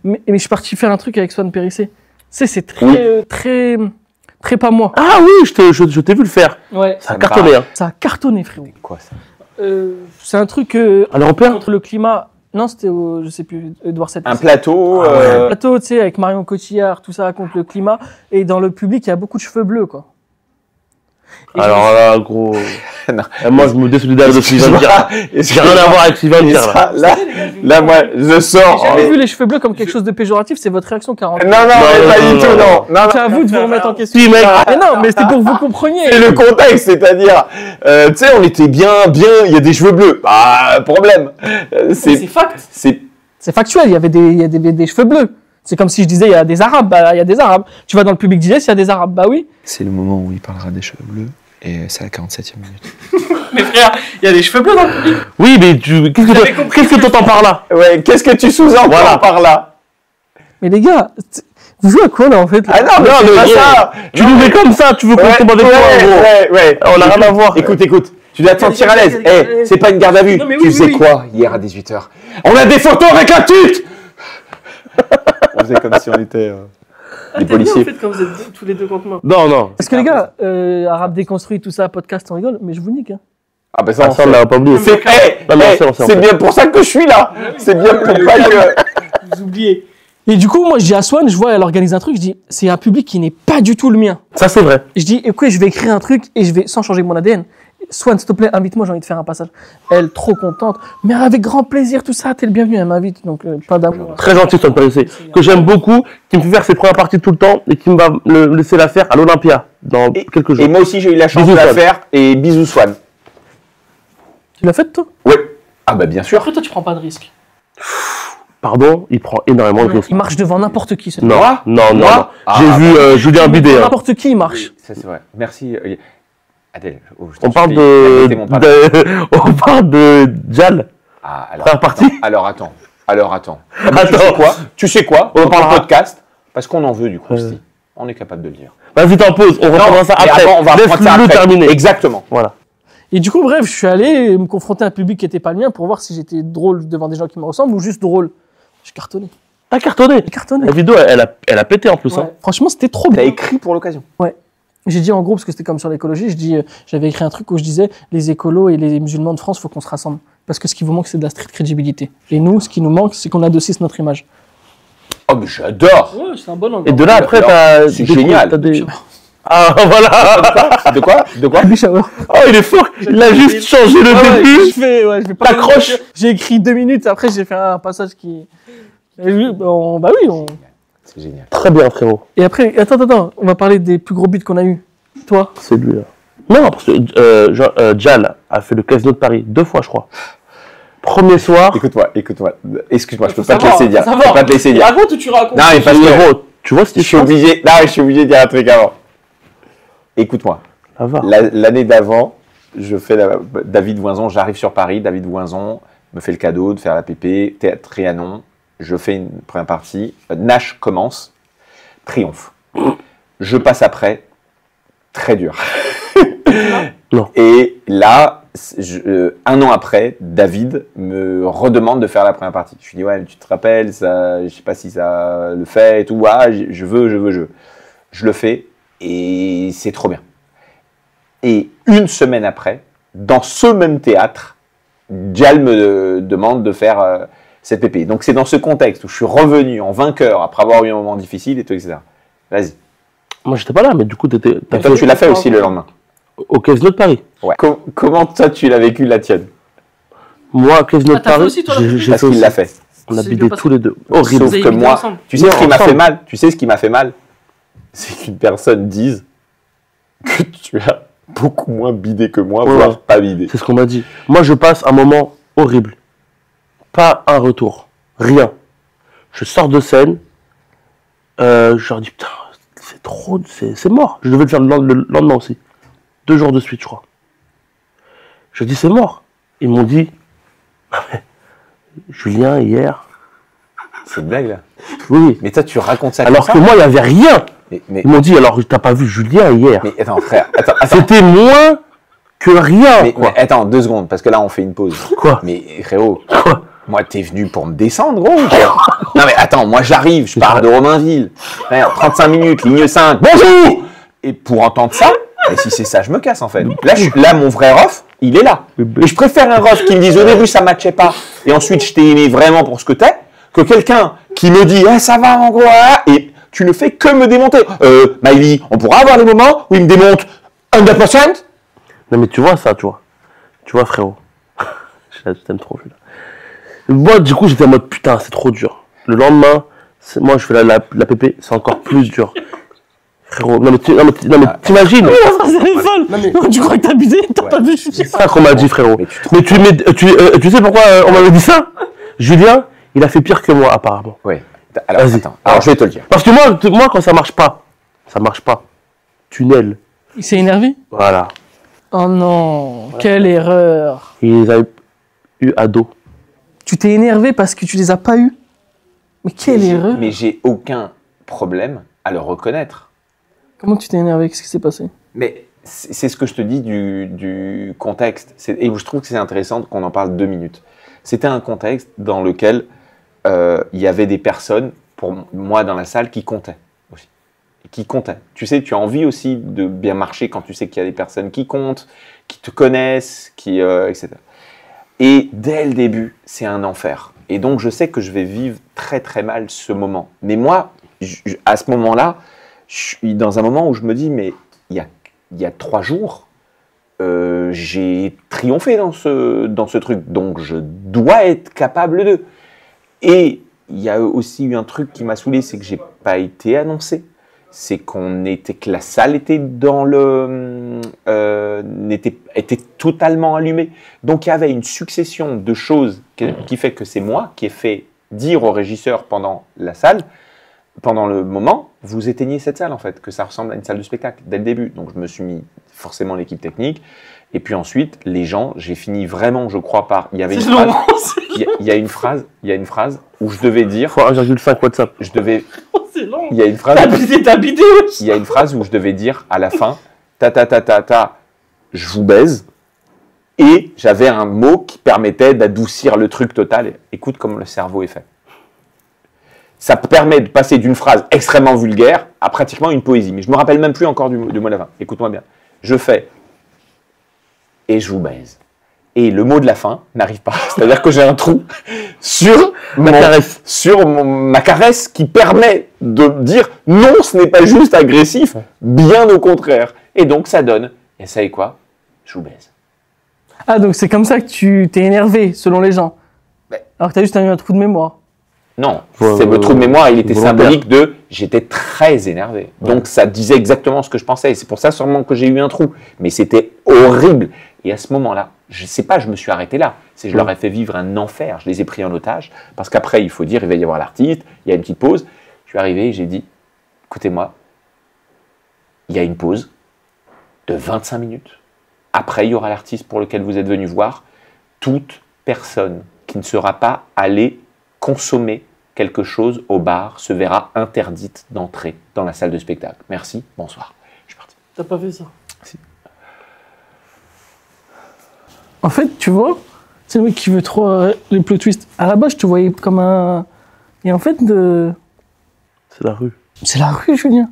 Mais je suis parti faire un truc avec Swan Périssé. Tu sais, c'est très, très pas moi. Ah oui, je t'ai vu le faire. Ouais. Ça a me cartonné, parle. hein. Ça a cartonné, frérot. Quoi ça? C'est un truc À l'européen. contre le climat. Non, c'était au, je sais plus, Edouard VII. Un plateau. Ah ouais. Un plateau, tu sais, avec Marion Cotillard, tout ça contre le climat. Et dans le public, il y a beaucoup de cheveux bleus, quoi. Et Alors là, gros. Non. Moi, je me désolidarise de ce qu'il vient de dire. J'ai rien à voir avec ce qu'il vient de dire là. Là, moi, je sors. J'ai jamais vu les cheveux bleus comme quelque chose de péjoratif, c'est votre réaction 40. Non, mais pas du tout, non. C'est à vous de vous remettre en question. Si, mec. Mais non, mais c'était pour que vous compreniez. C'est le contexte, c'est-à-dire, tu sais, on était bien, il y a des cheveux bleus. Pas problème. C'est fact. C'est C'est factuel, il y avait des cheveux bleus. C'est comme si je disais il y a des Arabes, bah il y a des Arabes. Tu vas dans le public d'IS, il y a des Arabes, bah oui. C'est le moment où il parlera des cheveux bleus et c'est à la 47e minute. Mais frère, il y a des cheveux bleus dans le public. Oui, mais qu'est-ce que t'entends par là? Ouais, qu'est-ce que tu sous-entends par là? Mais les gars, vous jouez à quoi là en fait là Ah non, mais c'est pas ça. Tu nous mets comme ça, tu veux qu'on tombe avec toi, gros. Ouais. On a rien à voir. Écoute. Tu dois te sentir à l'aise. C'est pas une garde à vue. Non, mais Tu oui, sais oui. quoi, hier à 18h? On a des photos avec un tut. On faisait comme si on était des policiers. En fait quand vous êtes tous les deux contre moi. Non. Parce que les gars, Arabes déconstruits, tout ça, podcast, on rigole, mais je vous nique. Hein. Ah bah ça, Ça, on l'a pas oublié. c'est bien pour ça que je suis là. C'est bien pour pas que... Vous oubliez. Et du coup, moi, je dis à Swan, je vois, elle organise un truc, je dis, c'est un public qui n'est pas du tout le mien. Ça, c'est vrai. Je dis, écoute, je vais écrire un truc et je vais, sans changer mon ADN. Swan, s'il te plaît, invite-moi, j'ai envie de faire un passage. Elle, trop contente. Mais avec grand plaisir, tout ça, t'es le bienvenu, elle m'invite. Donc, pas d'amour. Très gentil, Swan Parissé. Que j'aime beaucoup, qui me fait faire ses premières parties tout le temps et qui me va le laisser la faire à l'Olympia dans quelques jours. Et moi aussi, j'ai eu la chance Bisous, de la Swan. faire. Et bisous, Swan. Tu l'as fait, toi? Ouais. Ah bah bien sûr. Après, toi, tu prends pas de risque. Pardon, il prend énormément de risques. Il marche devant n'importe qui, ce Non, Moi non. Moi Ah, J'ai vu Julien Bidet. hein. N'importe qui, il marche. Ça c'est vrai. Merci. Adèle. On parle on parle de Jal. Ah, alors, Première partie. alors attends. Attends. Tu sais quoi On en Dans ton parlera. podcast, parce qu'on en veut du croustillant. On est capable de le dire. Vas-y, t'en pause. On reprendra ça mais après. avant, on va reprendre ça Laisse-le après. terminer. Exactement. Voilà. Et du coup, bref, je suis allé me confronter à un public qui était pas le mien pour voir si j'étais drôle devant des gens qui me ressemblent ou juste drôle. J'ai cartonné. T'as cartonné. J'ai cartonné. La vidéo, elle a pété en plus. Ouais. Hein. Franchement, c'était trop T'as bien. écrit pour l'occasion. J'ai dit en gros, parce que c'était comme sur l'écologie, j'avais écrit un truc où je disais les écolos et les musulmans de France, faut qu'on se rassemble. Parce que ce qui vous manque, c'est de la street crédibilité. Et nous, ce qui nous manque, c'est qu'on adossisse notre image. Oh mais j'adore. Ouais, c'est un bon angle. Et de là, après, Alors, t'as. c'est des- génial. t'as des- Ah, voilà. De quoi Baby shower. Oh, il est fort. Il a juste changé le début. Je vais pas. T'accroches. J'ai écrit 2 minutes, après j'ai fait un passage qui. Et oui, bah oui. C'est génial. Très bien, frérot. Et après, attends, on va parler des plus gros buts qu'on a eu. Toi. C'est lui, là. Non, parce que Jal a fait le Casino de Paris 2 fois, je crois. Premier soir. Écoute-moi. Excuse-moi, je peux Faut pas te savoir, laisser dire. faut Je savoir. peux pas te laisser dire. Raconte ou tu racontes? Non, mais parce que Frérot, tu vois cette je suis histoire? obligé. Non, je suis obligé de dire un truc avant. Écoute-moi. Ça va. L'année d'avant, je fais David Voinzon, j'arrive sur Paris, David Voinzon me fait le cadeau de faire la PP, Théâtre Trianon, je fais une première partie, Nash commence, triomphe. Je passe après, très dur. Non. Et là, un an après, David me redemande de faire la première partie. Je lui dis, ouais, mais tu te rappelles, ça, je sais pas si ça le fait et tout, ah, je veux. Je le fais et c'est trop bien. Et une semaine après, dans ce même théâtre, Jal me demande de faire cette pépé. Donc c'est dans ce contexte où je suis revenu en vainqueur après avoir eu un moment difficile et tout, etc. Vas-y. Moi, j'étais pas là, mais du coup, Et toi, tu l'as fait aussi le lendemain. au Casino de Paris. Ouais. Comment toi, tu l'as vécu la tienne? Moi, Casino de t'as fait Paris, aussi, toi, la j'ai Parce fait qu'il aussi. l'a fait. On a C'est bidé bien passé. tous les deux. Horrible. Sauf Vous avez que bidé moi, ensemble. tu sais ce qui m'a fait ensemble. mal? Tu sais ce qui m'a fait mal? C'est qu'une personne dise que tu as beaucoup moins bidé que moi, Ouais, voire ouais. pas bidé. C'est ce qu'on m'a dit. Moi, je passe un moment horrible. Pas un retour. Rien. Je sors de scène. Je leur dis, putain, c'est trop, c'est mort. Je devais le faire le lendemain aussi. 2 jours de suite, je crois. Je dis, c'est mort. Ils m'ont dit, ah ouais, Julien, hier. C'est une blague, là. Oui. Mais toi, tu racontes ça Alors que comme ça? moi, il n'y avait rien. Mais Ils m'ont dit, alors, t'as pas vu Julien hier. mais attends, frère. Attends. C'était moins que rien, Mais quoi. attends, 2 secondes, parce que là, on fait une pause. Quoi? Mais frérot, Quoi? moi, t'es venu pour me descendre, gros. Non, mais attends, moi, j'arrive, je pars de Romainville. Frère, 35 minutes, ligne 5. Bonjour! Et pour entendre ça, mais si c'est ça, je me casse, en fait. Là, mon vrai ref, il est là. Et je préfère un ref qui me dise au début, ça matchait pas, et ensuite, je t'ai aimé vraiment pour ce que t'es, que quelqu'un qui me dit, eh, ça va, en gros, et tu ne fais que me démonter. Maïli, on pourra avoir les moments où il me démonte 100%? Non, mais tu vois ça, tu vois. Tu vois, frérot. Je t'aime trop, Julien. Moi, du coup, j'étais en mode putain, c'est trop dur. Le lendemain, moi, je fais la PP, c'est encore plus dur. Frérot, non, mais t'imagines. C'est folle. Non, tu crois que t'as abusé? T'as pas vu, je suis C'est ça qu'on m'a dit, frérot. Mais Tu sais pourquoi on m'avait dit ça? Julien, il a fait pire que moi, apparemment. Ouais. Alors, Vas-y. attends. Alors, je vais te le dire. Parce que moi, quand ça marche pas. Tunnel. Il s'est énervé? Voilà. Oh non, quelle erreur. Il les a eu à dos. Tu t'es énervé parce que tu les as pas eus? Mais quelle erreur. Mais j'ai aucun problème à le reconnaître. Comment tu t'es énervé? Qu'est-ce qui s'est passé? Mais c'est ce que je te dis du contexte. Et je trouve que c'est intéressant qu'on en parle 2 minutes. C'était un contexte dans lequel il y avait des personnes, pour moi dans la salle, qui comptaient aussi. Qui comptaient. Tu sais, tu as envie aussi de bien marcher quand tu sais qu'il y a des personnes qui comptent, qui te connaissent, etc. Et dès le début, c'est un enfer. Et donc, je sais que je vais vivre très très mal ce moment. Mais moi, à ce moment-là, je suis dans un moment où je me dis, mais il y a 3 jours, j'ai triomphé dans ce truc. Donc, je dois être capable de. Et il y a aussi eu un truc qui m'a saoulé, c'est que j'ai pas été annoncé. C'est que la salle était était totalement allumée. Donc il y avait une succession de choses qui fait que c'est moi qui ai fait dire au régisseur pendant le moment, vous éteignez cette salle en fait, que ça ressemble à une salle de spectacle dès le début. Donc je me suis mis forcément l'équipe technique. Et puis ensuite, les gens, j'ai fini vraiment, je crois, par. Il y avait il y a une phrase où je devais dire. Fois 1,5 WhatsApp. Je devais. C'est long. Il y a une phrase. T'as bidé. Il y a une phrase où je devais dire à la fin, je vous baise. Et j'avais un mot qui permettait d'adoucir le truc total. Écoute comment le cerveau est fait. Ça permet de passer d'une phrase extrêmement vulgaire à pratiquement une poésie. Mais je me rappelle même plus encore du mot de la fin. Écoute-moi bien. Je fais et je vous baise. Et le mot de la fin n'arrive pas. C'est-à-dire que j'ai un trou sur ma caresse qui permet de dire non, ce n'est pas juste agressif, bien au contraire. Et donc ça donne, et ça est quoi? Je vous baise. Ah, donc c'est comme ça que tu t'es énervé, selon les gens. Ben, Alors que t'as juste eu un trou de mémoire. Non, c'est le trou de mémoire, il était symbolique de j'étais très énervé. Donc ça disait exactement ce que je pensais. Et c'est pour ça sûrement que j'ai eu un trou. Mais c'était horrible. Et à ce moment-là, je ne sais pas, je me suis arrêté là. Je leur ai fait vivre un enfer. Je les ai pris en otage. Parce qu'après, il faut dire, il va y avoir l'artiste, il y a une petite pause. Je suis arrivé et j'ai dit, écoutez-moi, il y a une pause de 25 minutes. Après, il y aura l'artiste pour lequel vous êtes venu voir. Toute personne qui ne sera pas allée consommer quelque chose au bar se verra interdite d'entrer dans la salle de spectacle. Merci, bonsoir. Je suis parti. T'as pas fait ça? Si. En fait, tu vois, c'est le mec qui veut trop les plot twists. À la base, je te voyais comme un... Et en fait, c'est la rue. C'est la rue, Julien.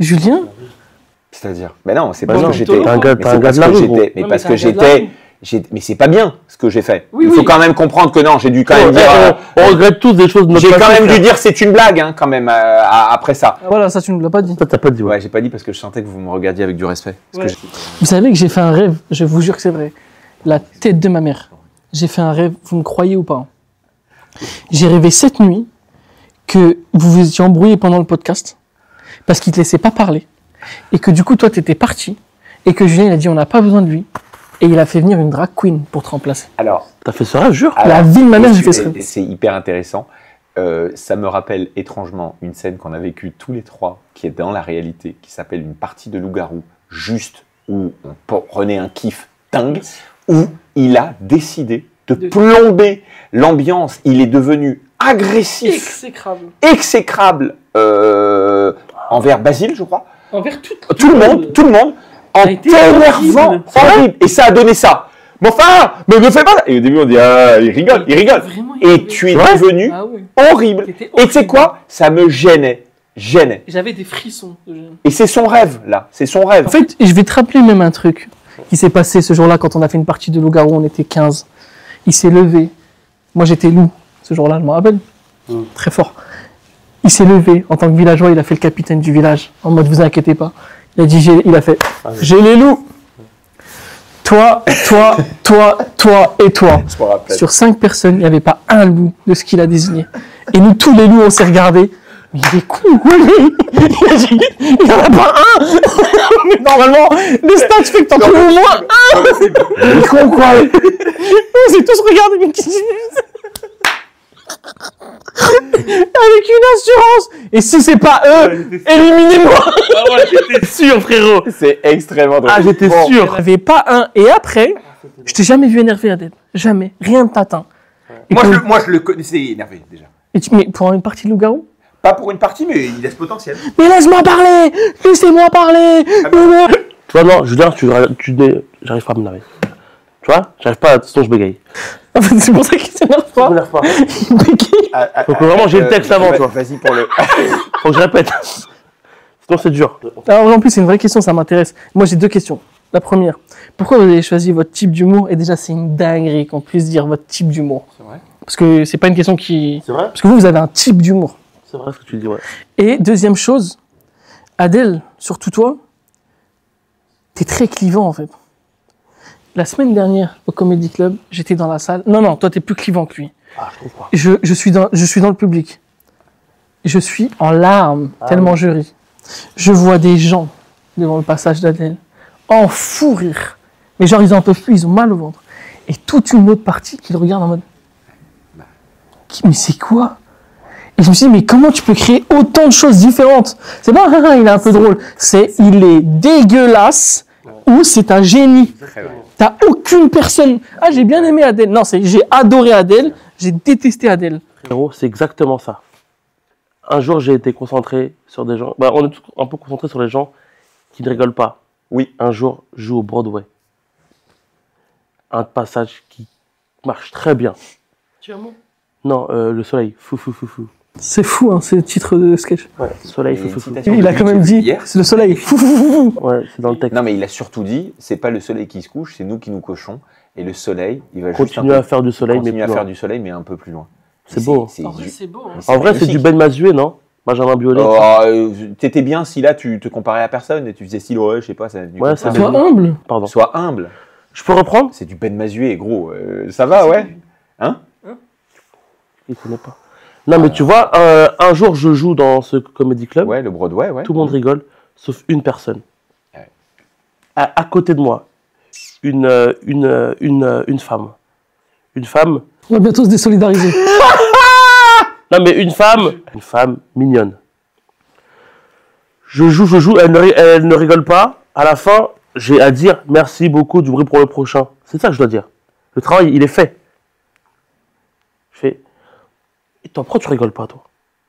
Julien? C'est-à-dire? Mais non, c'est Bah parce non, que j'étais... t'es un gars de la rue, gros. Mais Non, parce mais que t'es un gars de la j'étais... Mais c'est pas bien ce que j'ai fait. Oui, Il faut oui. quand même comprendre que non, j'ai dû quand même dire... On regrette tous des choses de notre j'ai quand passé, même frère. dû dire c'est une blague hein, quand même après ça. Ah, voilà, ça, tu nous l'as pas dit. Ça, t'as pas dit, ouais. Ouais, j'ai pas dit parce que je sentais que vous me regardiez avec du respect. Parce Ouais. que Vous savez que j'ai fait un rêve, je vous jure que c'est vrai. La tête de ma mère. J'ai fait un rêve, vous me croyez ou pas hein. J'ai rêvé cette nuit que vous vous étiez embrouillé pendant le podcast parce qu'il te laissait pas parler et que du coup toi t'étais parti et que Julien il a dit on n'a pas besoin de lui et il a fait venir une drag queen pour te remplacer. Alors, T'as fait ça, jure? La vie de ma mère, j'ai fait ça. C'est hyper intéressant. Ça me rappelle étrangement une scène qu'on a vécue tous les trois, qui est dans la réalité, qui s'appelle une partie de loup-garou, juste où on prenait un kiff dingue, où il a décidé de plomber l'ambiance. Il est devenu agressif, exécrable envers Basile, je crois. Envers Tout le monde, en a été t'énervant, horrible. Et ça a donné ça. Mais enfin, mais ne fais pas ça. Et au début, on dit, ah, il rigole. Vraiment, il Et rigole. tu es devenu Ah ouais. horrible. T'étais Et tu sais horrible. quoi? Ça me gênait. J'avais des frissons. Et c'est son rêve, là. C'est son rêve. En fait, je vais te rappeler même un truc qui s'est passé ce jour-là quand on a fait une partie de loup-garou, on était 15. Il s'est levé. Moi, j'étais loup ce jour-là, je me rappelle. Très fort. Il s'est levé en tant que villageois, il a fait le capitaine du village, en mode vous inquiétez pas. Il a fait, j'ai les loups. Toi, et toi. Je me rappelle. Sur 5 personnes, il n'y avait pas un loup de ce qu'il a désigné. Et nous, tous les loups, on s'est regardés. Mais il est con, lui. Il n'y en a pas un. Mais normalement, les stats fait que t'en trouves au moins un. Il est con, quoi. On s'est tous regardés. Mais qu'est-ce que avec une assurance. Et si c'est pas eux, éliminez-moi. Ah ouais, j'étais sûr, frérot. C'est extrêmement drôle. Ah, j'étais Il n'y en sûr. avait pas un. Et après, je t'ai jamais vu énervé, Adèle. Jamais. Rien ne t'atteint. Et Moi, je le connaissais énervé déjà. mais pour une partie de loup-garou. Pas pour une partie, mais il laisse potentiel. Mais laisse-moi parler. Laissez-moi parler. Tu vois, non, Julien, j'arrive pas à m'énerver. Tu vois, j'arrive pas à... Sinon, je bégaye. En fait, c'est pour ça qu'il s'énerve Je pas. m'énerve pas. Il bégaye. Faut que vraiment j'ai le texte avant, toi. Vas-y pour le. Faut que je répète. Sinon, c'est dur. Alors, en plus, c'est une vraie question, ça m'intéresse. Moi, j'ai 2 questions. La première, pourquoi vous avez choisi votre type d'humour? Et déjà, c'est une dinguerie qu'on puisse dire votre type d'humour. C'est vrai. Parce que c'est pas une question qui... C'est vrai? Parce que vous avez un type d'humour. C'est vrai ce que tu dis, ouais. Et deuxième chose, Adèle, surtout toi, t'es très clivant, en fait. La semaine dernière, au Comedy Club, j'étais dans la salle. Non, toi, t'es plus clivant que lui. Ah, je comprends. Je suis dans le public. Je suis en larmes, tellement je ris. Je vois des gens devant le passage d'Adèle en fou rire. Mais genre, ils en peuvent plus, ils ont mal au ventre. Et toute une autre partie qui le regarde en mode... Mais c'est quoi? Et je me suis dit, mais comment tu peux créer autant de choses différentes? C'est pas, il est un peu drôle. C'est, il est dégueulasse ou c'est un génie. T'as aucune personne... Ah, j'ai bien aimé Adèle. Non, j'ai adoré Adèle. J'ai détesté Adèle. Frérot, c'est exactement ça. Un jour, j'ai été concentré sur des gens... Bah, on est tous un peu concentré sur les gens qui ne rigolent pas. Oui. Un jour, je joue au Broadway. Un passage qui marche très bien. Tu as un mot? Non, le soleil. Fou, fou, fou, fou. C'est fou, hein, c'est le titre de sketch. Ouais, soleil, Et fou, une fou, fou. citation Il a de quand même YouTube dit, hier. c'est le soleil. Fou, fou, fou, fou. Ouais, c'est dans le texte. Non, mais il a surtout dit, c'est pas le soleil qui se couche, c'est nous qui nous cochons. Et le soleil, il va Continue juste un à faire du soleil, mais continuer à plus faire loin. du soleil, mais un peu plus loin. C'est beau. C'est c'est beau. Hein. En vrai, c'est du magnifique. Ben Mazué, non? Benjamin Biolay. Oh, t'étais bien si là tu te comparais à personne et tu faisais style, ouais, je sais pas, ça. Ouais, ça ça Sois humble. Pardon. Sois humble. Je peux reprendre? C'est du Ben Mazué, gros. Ça va, ouais. Hein? Il connaît pas. Non, mais tu vois, un jour, je joue dans ce comedy club. Ouais, le Broadway, ouais. Tout le monde rigole, sauf une personne. Ouais. À côté de moi, une femme. Une femme. On va bientôt se désolidariser. Non, mais une femme mignonne. Je joue, elle ne rigole pas. À la fin, j'ai à dire merci beaucoup du bruit pour le prochain. C'est ça que je dois dire. Le travail, il est fait. Je fais. Attends, pourquoi tu rigoles pas, toi?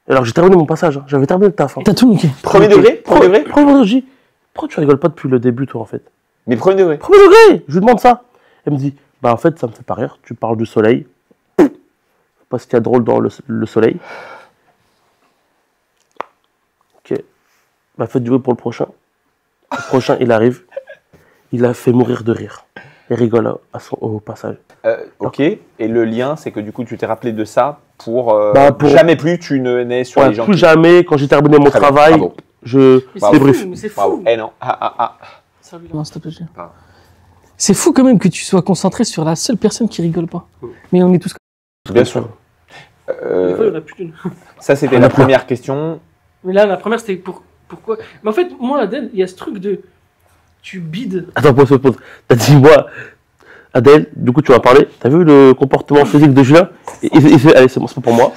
Alors, j'ai terminé mon passage. Hein. J'avais terminé le taf. Hein. T'as tout niqué. Premier degré? Premier degré? Premier degré, je dis, pourquoi tu rigoles pas depuis le début, toi, en fait? Mais premier degré. Premier degré! Je lui demande ça. Elle me dit, bah, en fait, ça me fait pas rire. Tu parles du soleil. Je sais pas ce qu'il y a de drôle dans le soleil. Ok. Bah, faites du bruit pour le prochain. Le prochain, il arrive. Il a fait mourir de rire. Il rigole au passage. Ok. Et le lien, c'est que du coup, tu t'es rappelé de ça pour, pour- jamais plus tu ne nais sur Ouais, les gens. plus qui- jamais, quand j'ai terminé mon Très bien, travail, bravo. je débrief. mais c'est Bravo. Eh non. Non, s'il te plaît, Julien. Pardon. C'est fou quand même que tu sois concentré sur la seule personne qui rigole pas. Mais on est tous Bien sûr. en a plus d'une. Ça, c'était la première question. Mais là, la première, c'était pourquoi. Mais en fait, moi, Adèle, il y a ce truc de. Tu bides. Attends, pause. T'as dit, moi, Adèle, du coup, tu m'as parlé. T'as vu le comportement physique de Julien? Il fait, allez, c'est bon, c'est pas pour moi.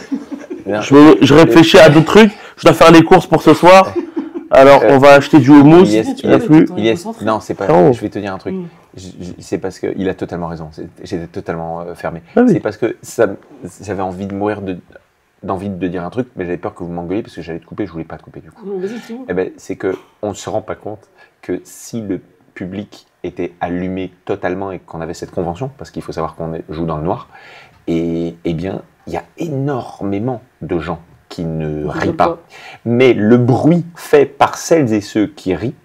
Bien. Je réfléchis à d'autres trucs. Je dois faire les courses pour ce soir. Alors, on va acheter du houmous. Yes, Il y a plus. Non, c'est pas. Oh. Je vais te dire un truc. C'est parce qu'il a totalement raison. J'étais totalement fermé. Ah oui. C'est parce que j'avais envie de mourir d'envie de dire un truc, mais j'avais peur que vous m'engueuliez parce que j'allais te couper. Je voulais pas te couper du coup. Vas-y, c'est où? Eh ben, c'est que on ne se rend pas compte que si le public était allumé totalement et qu'on avait cette convention, parce qu'il faut savoir qu'on joue dans le noir, et eh bien, il y a énormément de gens qui ne rient pas. Mais le bruit fait par celles et ceux qui rient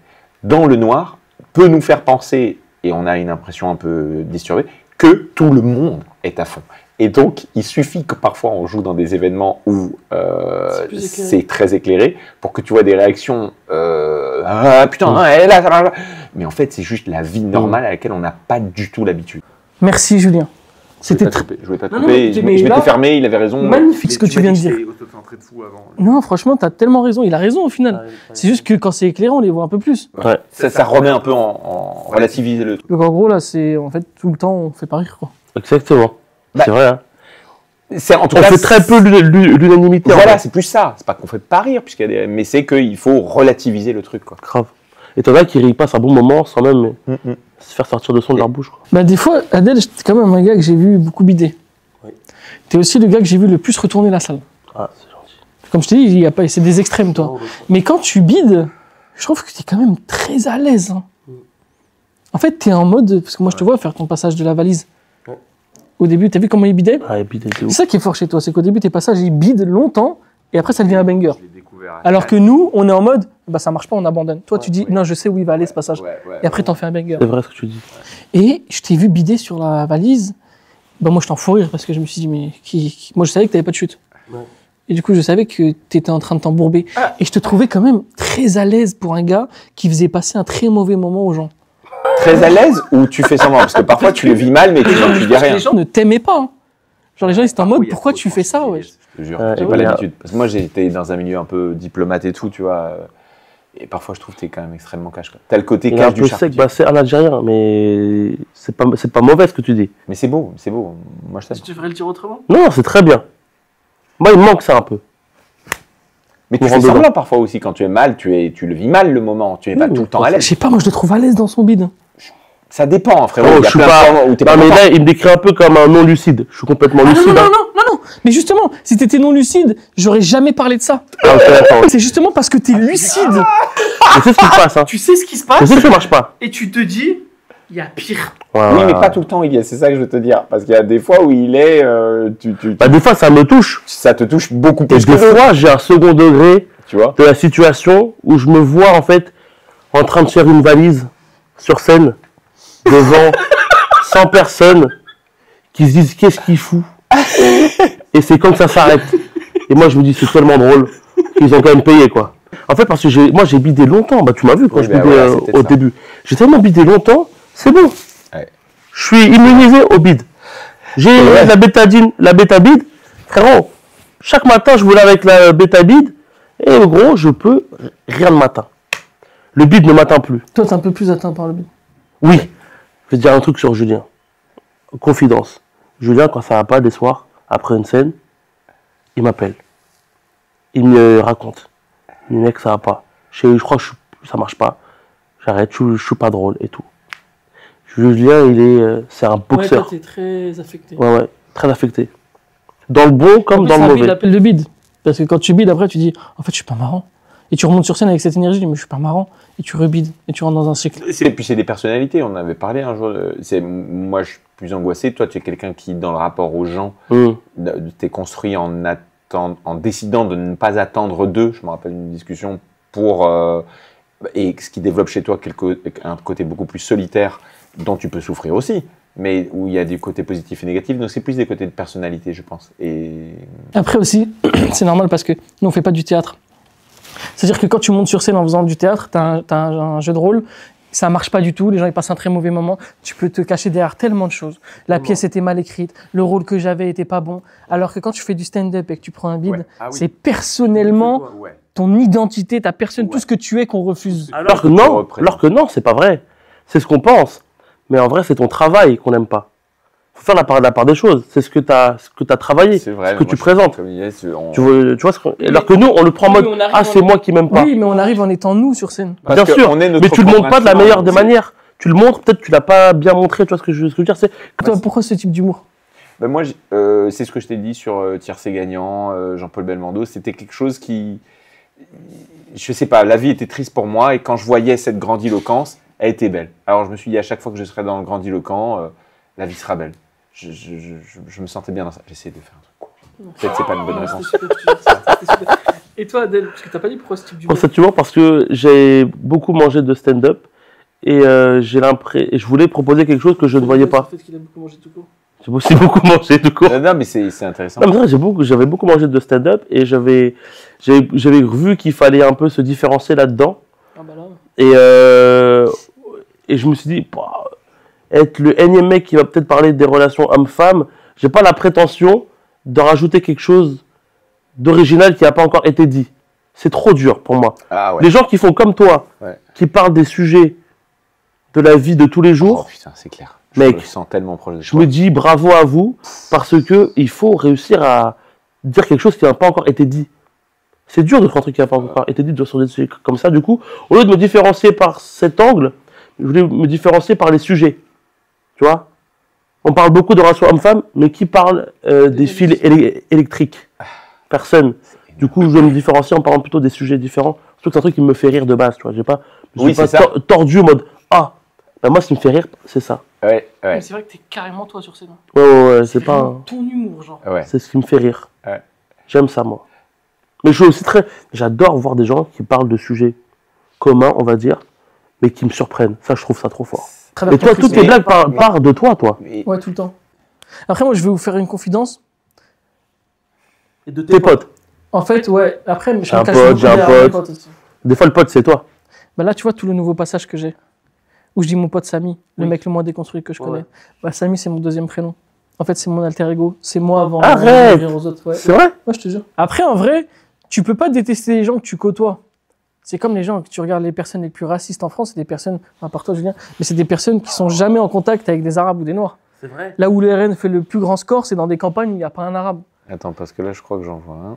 dans le noir peut nous faire penser, et on a une impression un peu disturbée, que tout le monde est à fond. Et donc, il suffit que parfois on joue dans des événements où c'est très éclairé pour que tu vois des réactions putain, là, ça va. Mais en fait, c'est juste la vie normale à laquelle on n'a pas du tout l'habitude. Merci Julien. C'était Je voulais pas te Non, couper, non, je mais m'étais là- fermé, il avait raison. magnifique ce que tu viens de dire. Autocentré de fou avant. Non, franchement, t'as tellement raison. Il a raison au final. C'est juste que quand c'est éclairé, on les voit un peu plus. Ouais. Ça remet un peu en relativiser le truc. Donc en gros, là, c'est en fait tout le temps, on fait pas rire, quoi. Exactement. Bah, c'est vrai. Hein. C'est en tout On cas fait très peu l'unanimité. en Voilà, fait. c'est plus ça. C'est pas qu'on fait pas rire, mais c'est qu'il faut relativiser le truc, quoi. Grave. Et t'en as qui passent un bon moment sans même se faire sortir de son de leur bouche. Quoi. Bah des fois, Adèle, c'est quand même un gars que j'ai vu beaucoup bider. Oui. T'es aussi le gars que j'ai vu le plus retourner la salle. Ah, c'est gentil. Comme je t'ai dit, il y a pas, c'est des extrêmes, toi. Mais quand tu bides, je trouve que t'es quand même très à l'aise. Hein. En fait, t'es en mode, parce que moi je te vois faire ton passage de la valise. Ouais. Au début, t'as vu comment il bidait? Ah, et puis t'es C'est ouf. ça qui est fort chez toi, c'est qu'au début, tes passages, ils bident longtemps, et après, ça devient un banger. Je l'ai découvert. Alors que nous, on est en mode, bah ça marche pas, on abandonne. Toi, tu dis, non, je sais où il va aller ce passage. Et après, t'en fais un banger. C'est vrai ce que tu dis. Et je t'ai vu bider sur la valise. Bah moi, je t'en fous rire parce que je me suis dit, mais moi, je savais que t'avais pas de chute. Ouais. Et du coup, je savais que t'étais en train de t'embourber. Et je te trouvais quand même très à l'aise pour un gars qui faisait passer un très mauvais moment aux gens. Très à l'aise ou tu fais semblant? Parce que parfois tu le vis mal, mais tu dis rien. Les gens ne t'aimaient pas. Hein. Genre, les gens, ils étaient en mode, pourquoi tu fais ça, ouais. Je te jure, Ouais, j'ai ouais, pas ouais. l'habitude. Parce que moi, j'ai été dans un milieu un peu diplomate et tout, tu vois. Et parfois, je trouve que t'es quand même extrêmement cash, quoi. T'as le côté Il est un cash du peu charcutier. sec, bah, c'est un Algérien, mais c'est pas mauvais ce que tu dis. Mais c'est beau, c'est beau. Moi, je t'aime. Tu devrais le dire autrement? Non, c'est très bien. Moi, il me manque ça un peu. Mais tu Pour fais rendre semblant dedans. parfois aussi quand tu es mal, tu le vis mal le moment. Tu es pas Oui, tout le mais temps à Je l'aise. sais pas, moi, je le trouve à l'aise dans son bide. Ça dépend, frérot. Oh, Il y a je suis plein de pas. fois où t'es pas Non, mais content. là, il me décrit un peu comme un non lucide. Je suis complètement Ah, non, lucide. non, hein. non, non, non. Mais justement, si t'étais non lucide, j'aurais jamais parlé de ça. Ah, ok, attends. C'est justement parce que t'es lucide. Je sais ce qui se passe. Hein. Tu sais ce qui se Je passe sais que ça marche pas. et tu te dis, il y a pire. Ouais, Oui, ouais, mais ouais. pas tout le temps, Ilias, c'est ça que je veux te dire. Parce qu'il y a des fois où il est. Bah, des fois, ça me touche. Ça te touche beaucoup Et plus que des d'autres, fois, j'ai un second degré tu vois. de la situation où je me vois, en fait, en train de faire une valise sur scène devant 100 personnes qui se disent qu'est-ce qu'il fout. Et c'est quand que ça s'arrête. Et moi, je me dis, c'est tellement drôle qu'ils ont quand même payé, quoi. En fait, parce que moi, j'ai bidé longtemps. Bah, tu m'as vu quand Oui, je bah, bidais voilà, c'est peut-être au ça. début. J'ai tellement bidé longtemps, c'est bon. Ouais. Je suis immunisé au bide. J'ai Ouais. la bétadine, la bétabide. Frérot, chaque matin, je voulais avec la bétabide. Et en gros, je peux rien le matin. Le bide ne m'atteint plus. Toi, t'es un peu plus atteint par le bide. Oui, je vais te dire un truc sur Julien. Confidence. Julien, quand ça va pas des soirs, après une scène, il m'appelle. Il me raconte. Il me dit, mec, ça va pas. Je crois que ça marche pas. J'arrête, je suis pas drôle et tout. Julien, c'est un Ouais, toi, boxeur. t'es très affecté. Ouais, très affecté. Dans le bon comme dans le Ça mauvais. l'appel de bide. Parce que quand tu bides, après, tu dis, en fait, je suis pas marrant. Et tu remontes sur scène avec cette énergie, tu dis, mais je suis pas marrant. Et tu rebides. Et tu rentres dans un cycle. Et puis c'est des personnalités, on avait parlé un jour. Moi, je suis plus angoissé. Toi, tu es quelqu'un qui, dans le rapport aux gens, t'es construit en décidant de ne pas attendre d'eux. Je me rappelle une discussion pour. Et ce qui développe chez toi un côté beaucoup plus solitaire, dont tu peux souffrir aussi, mais où il y a des côtés positifs et négatifs. Donc c'est plus des côtés de personnalité, je pense. Et Après aussi, c'est normal parce que nous, on fait pas du théâtre. C'est-à-dire que quand tu montes sur scène en faisant du théâtre, t'as un jeu de rôle, ça marche pas du tout, les gens ils passent un très mauvais moment, tu peux te cacher derrière tellement de choses. La pièce était mal écrite, le rôle que j'avais était pas bon, alors que quand tu fais du stand-up et que tu prends un bide, Ouais. Ah oui. c'est personnellement Ouais. ton identité, ta personne, Ouais. tout ce que tu es qu'on refuse. Alors que tu non, représentes. c'est pas vrai. C'est ce qu'on pense. Mais en vrai, c'est ton travail qu'on n'aime pas. Faut faire la part des choses. C'est ce que tu as travaillé, c'est vrai. ce mais que moi, tu je- présentes. comme il est, Tu vois alors que nous, on le prend en Oui, mode on arrive ah, en- c'est moi qui m'aime pas. Oui, mais on arrive en étant nous sur scène. Parce Bien que sûr, on est notre mais tu le propre montres pas de la instrument, meilleure des donc c'est- manières. Tu le montres, peut-être tu l'as pas bien montré, tu vois ce que je veux dire. C'est Toi, pourquoi ce type d'humour? Ben moi, c'est ce que je t'ai dit sur Tiercé Gagnant, Jean-Paul Belmondo. C'était quelque chose qui, je sais pas, la vie était triste pour moi et quand je voyais cette grandiloquence, elle était belle. Alors je me suis dit à chaque fois que je serai dans le grandiloquent, la vie sera belle. Je me sentais bien dans ça. J'essayais de faire un truc court. Peut-être que c'est pas une bonne réponse. Et toi, Adèle, parce que t'as pas dit pourquoi ce type pour cet humour parce que j'ai beaucoup mangé de stand-up et je voulais proposer quelque chose que je ne voyais pas. Le fait qu'il a beaucoup mangé tout court. J'ai aussi beaucoup mangé de cours. Non, mais c'est intéressant. Non, mais c'est vrai, j'avais beaucoup mangé de stand-up et j'avais vu qu'il fallait un peu se différencier là-dedans. Ah bah là. Et je me suis dit, bah, être le énième mec qui va peut-être parler des relations homme-femme, j'ai pas la prétention de rajouter quelque chose d'original qui n'a pas encore été dit. C'est trop dur pour moi. Ah ouais. Les gens qui font comme toi, Ouais. qui parlent des sujets de la vie de tous les Oh jours, putain, c'est clair. Mec, je me sens tellement proche de je toi. me dis bravo à vous, parce que il faut réussir à dire quelque chose qui n'a pas encore été dit. C'est dur de faire un truc qui n'a pas encore été dit sur des sujets comme ça. Du coup, au lieu de me différencier par cet angle, je voulais me différencier par les sujets. Tu vois? On parle beaucoup de relations homme-femme, mais qui parle des fils électriques? Personne. Du coup, je vais me différencier en parlant plutôt des sujets différents. Surtout que c'est un truc qui me fait rire de base. Tu vois? Je Oui, suis pas c'est ça. tordu en mode ah. Ben moi, ce qui me fait rire, c'est ça. Ouais, ouais, Mais c'est vrai que t'es carrément toi sur scène. Ouais, c'est pas. vraiment ton humour, genre. ouais. C'est ce qui me fait rire. Ouais. J'aime ça, moi. Mais je suis aussi très. J'adore voir des gens qui parlent de sujets communs, on va dire, mais qui me surprennent. Ça, je trouve ça trop fort. Et toi, toutes tes blagues partent de toi, toi. Mais- Ouais, tout le temps. Après, moi, je vais vous faire une confidence. Et de tes potes. En fait, ouais, après, je J'ai me un cache pote, beaucoup j'ai un derrière mes pote. potes aussi. Des fois, le pote, c'est toi. Bah là, tu vois tout le nouveau passage que j'ai. Où je dis mon pote Samy, le Oui. mec le moins déconstruit que je Ouais. connais. Bah, Samy, c'est mon deuxième prénom. En fait, c'est mon alter ego. C'est moi avant Arrête de dire aux autres. Ouais. C'est vrai? Ouais, je te jure. Après, en vrai, tu peux pas détester les gens que tu côtoies. C'est comme les gens que tu regardes, les personnes les plus racistes en France, c'est des personnes, à part toi Julien, mais c'est des personnes qui sont jamais en contact avec des Arabes ou des Noirs. C'est vrai. Là où le RN fait le plus grand score, c'est dans des campagnes où il n'y a pas un Arabe. Attends, parce que là, je crois que j'en vois un.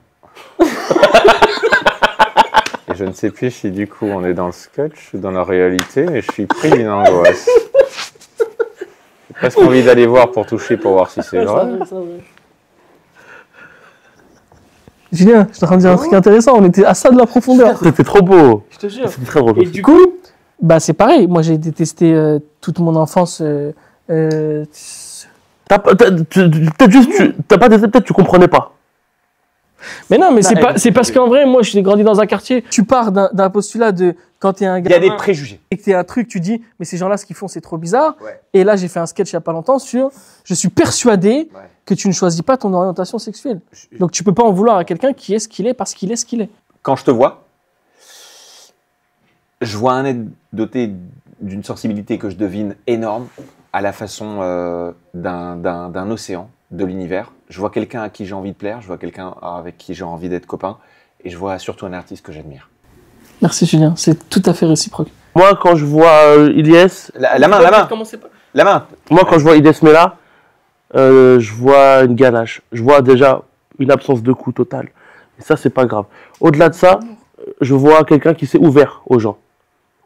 Et je ne sais plus si du coup on est dans le sketch ou dans la réalité, mais je suis pris d'une angoisse. J'ai presque envie d'aller voir pour toucher, pour voir si c'est vrai. Julien, je suis en train de dire un truc intéressant, on était à ça de la profondeur. C'était trop beau. Je te jure. C'était très drôle. Et du coup, bah c'est pareil, moi j'ai détesté toute mon enfance. Peut-être juste, t'as pas peut-être tu comprenais pas. Mais non, mais c'est parce qu'en vrai, moi j'ai grandi dans un quartier, tu pars d'un postulat de quand t'es un Il y a gamin des préjugés. et que t'es un truc, tu dis, mais ces gens-là, ce qu'ils font, c'est trop bizarre. Ouais. Et là, j'ai fait un sketch il y a pas longtemps sur, je suis persuadé Ouais. que tu ne choisis pas ton orientation sexuelle. Je- Donc tu peux pas en vouloir à quelqu'un qui est ce qu'il est parce qu'il est ce qu'il est. Quand je te vois, je vois un être doté d'une sensibilité que je devine énorme, à la façon d'un océan, de l'univers. Je vois quelqu'un à qui j'ai envie de plaire, je vois quelqu'un avec qui j'ai envie d'être copain, et je vois surtout un artiste que j'admire. Merci Julien, c'est tout à fait réciproque. Moi, quand je vois Ilyes, La main, la main. moi, quand je vois Ilyes Mela, je vois une ganache. Je vois déjà une absence de coup totale. Et ça, c'est pas grave. Au-delà de ça, je vois quelqu'un qui s'est ouvert aux gens.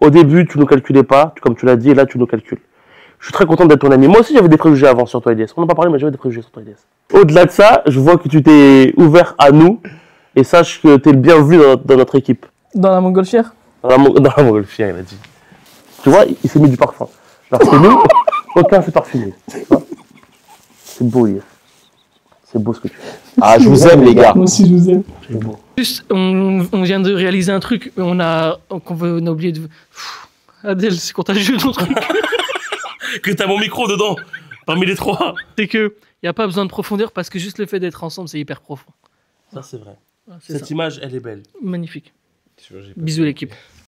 Au début, tu ne nous calculais pas, comme tu l'as dit, et là, tu nous calcules. Je suis très content d'être ton ami. Moi aussi, j'avais des préjugés avant sur toi, Ilyes. On n'a pas parlé, mais j'avais des préjugés sur toi, Ilyes. Au-delà de ça, je vois que tu t'es ouvert à nous, et sache que tu es le bienvenu dans notre équipe. Dans la montgolfière. Dans la montgolfière, il a dit. Tu vois, il s'est mis du parfum. Alors que nous, aucun s'est parfumé. Tu vois. C'est beau, Ilyes. C'est beau ce que tu fais. Ah, je vous aime, les gars. Moi aussi, je vous aime. C'est beau. Juste, on vient de réaliser un truc, on a oublié de... Pff, Adèle, c'est contagieux ton truc. Que t'as mon micro dedans, parmi les trois. C'est que y a pas besoin de profondeur parce que juste le fait d'être ensemble, c'est hyper profond. Ça, c'est vrai. Ouais, c'est Cette ça. image, elle est belle. Magnifique. Bisous l'équipe.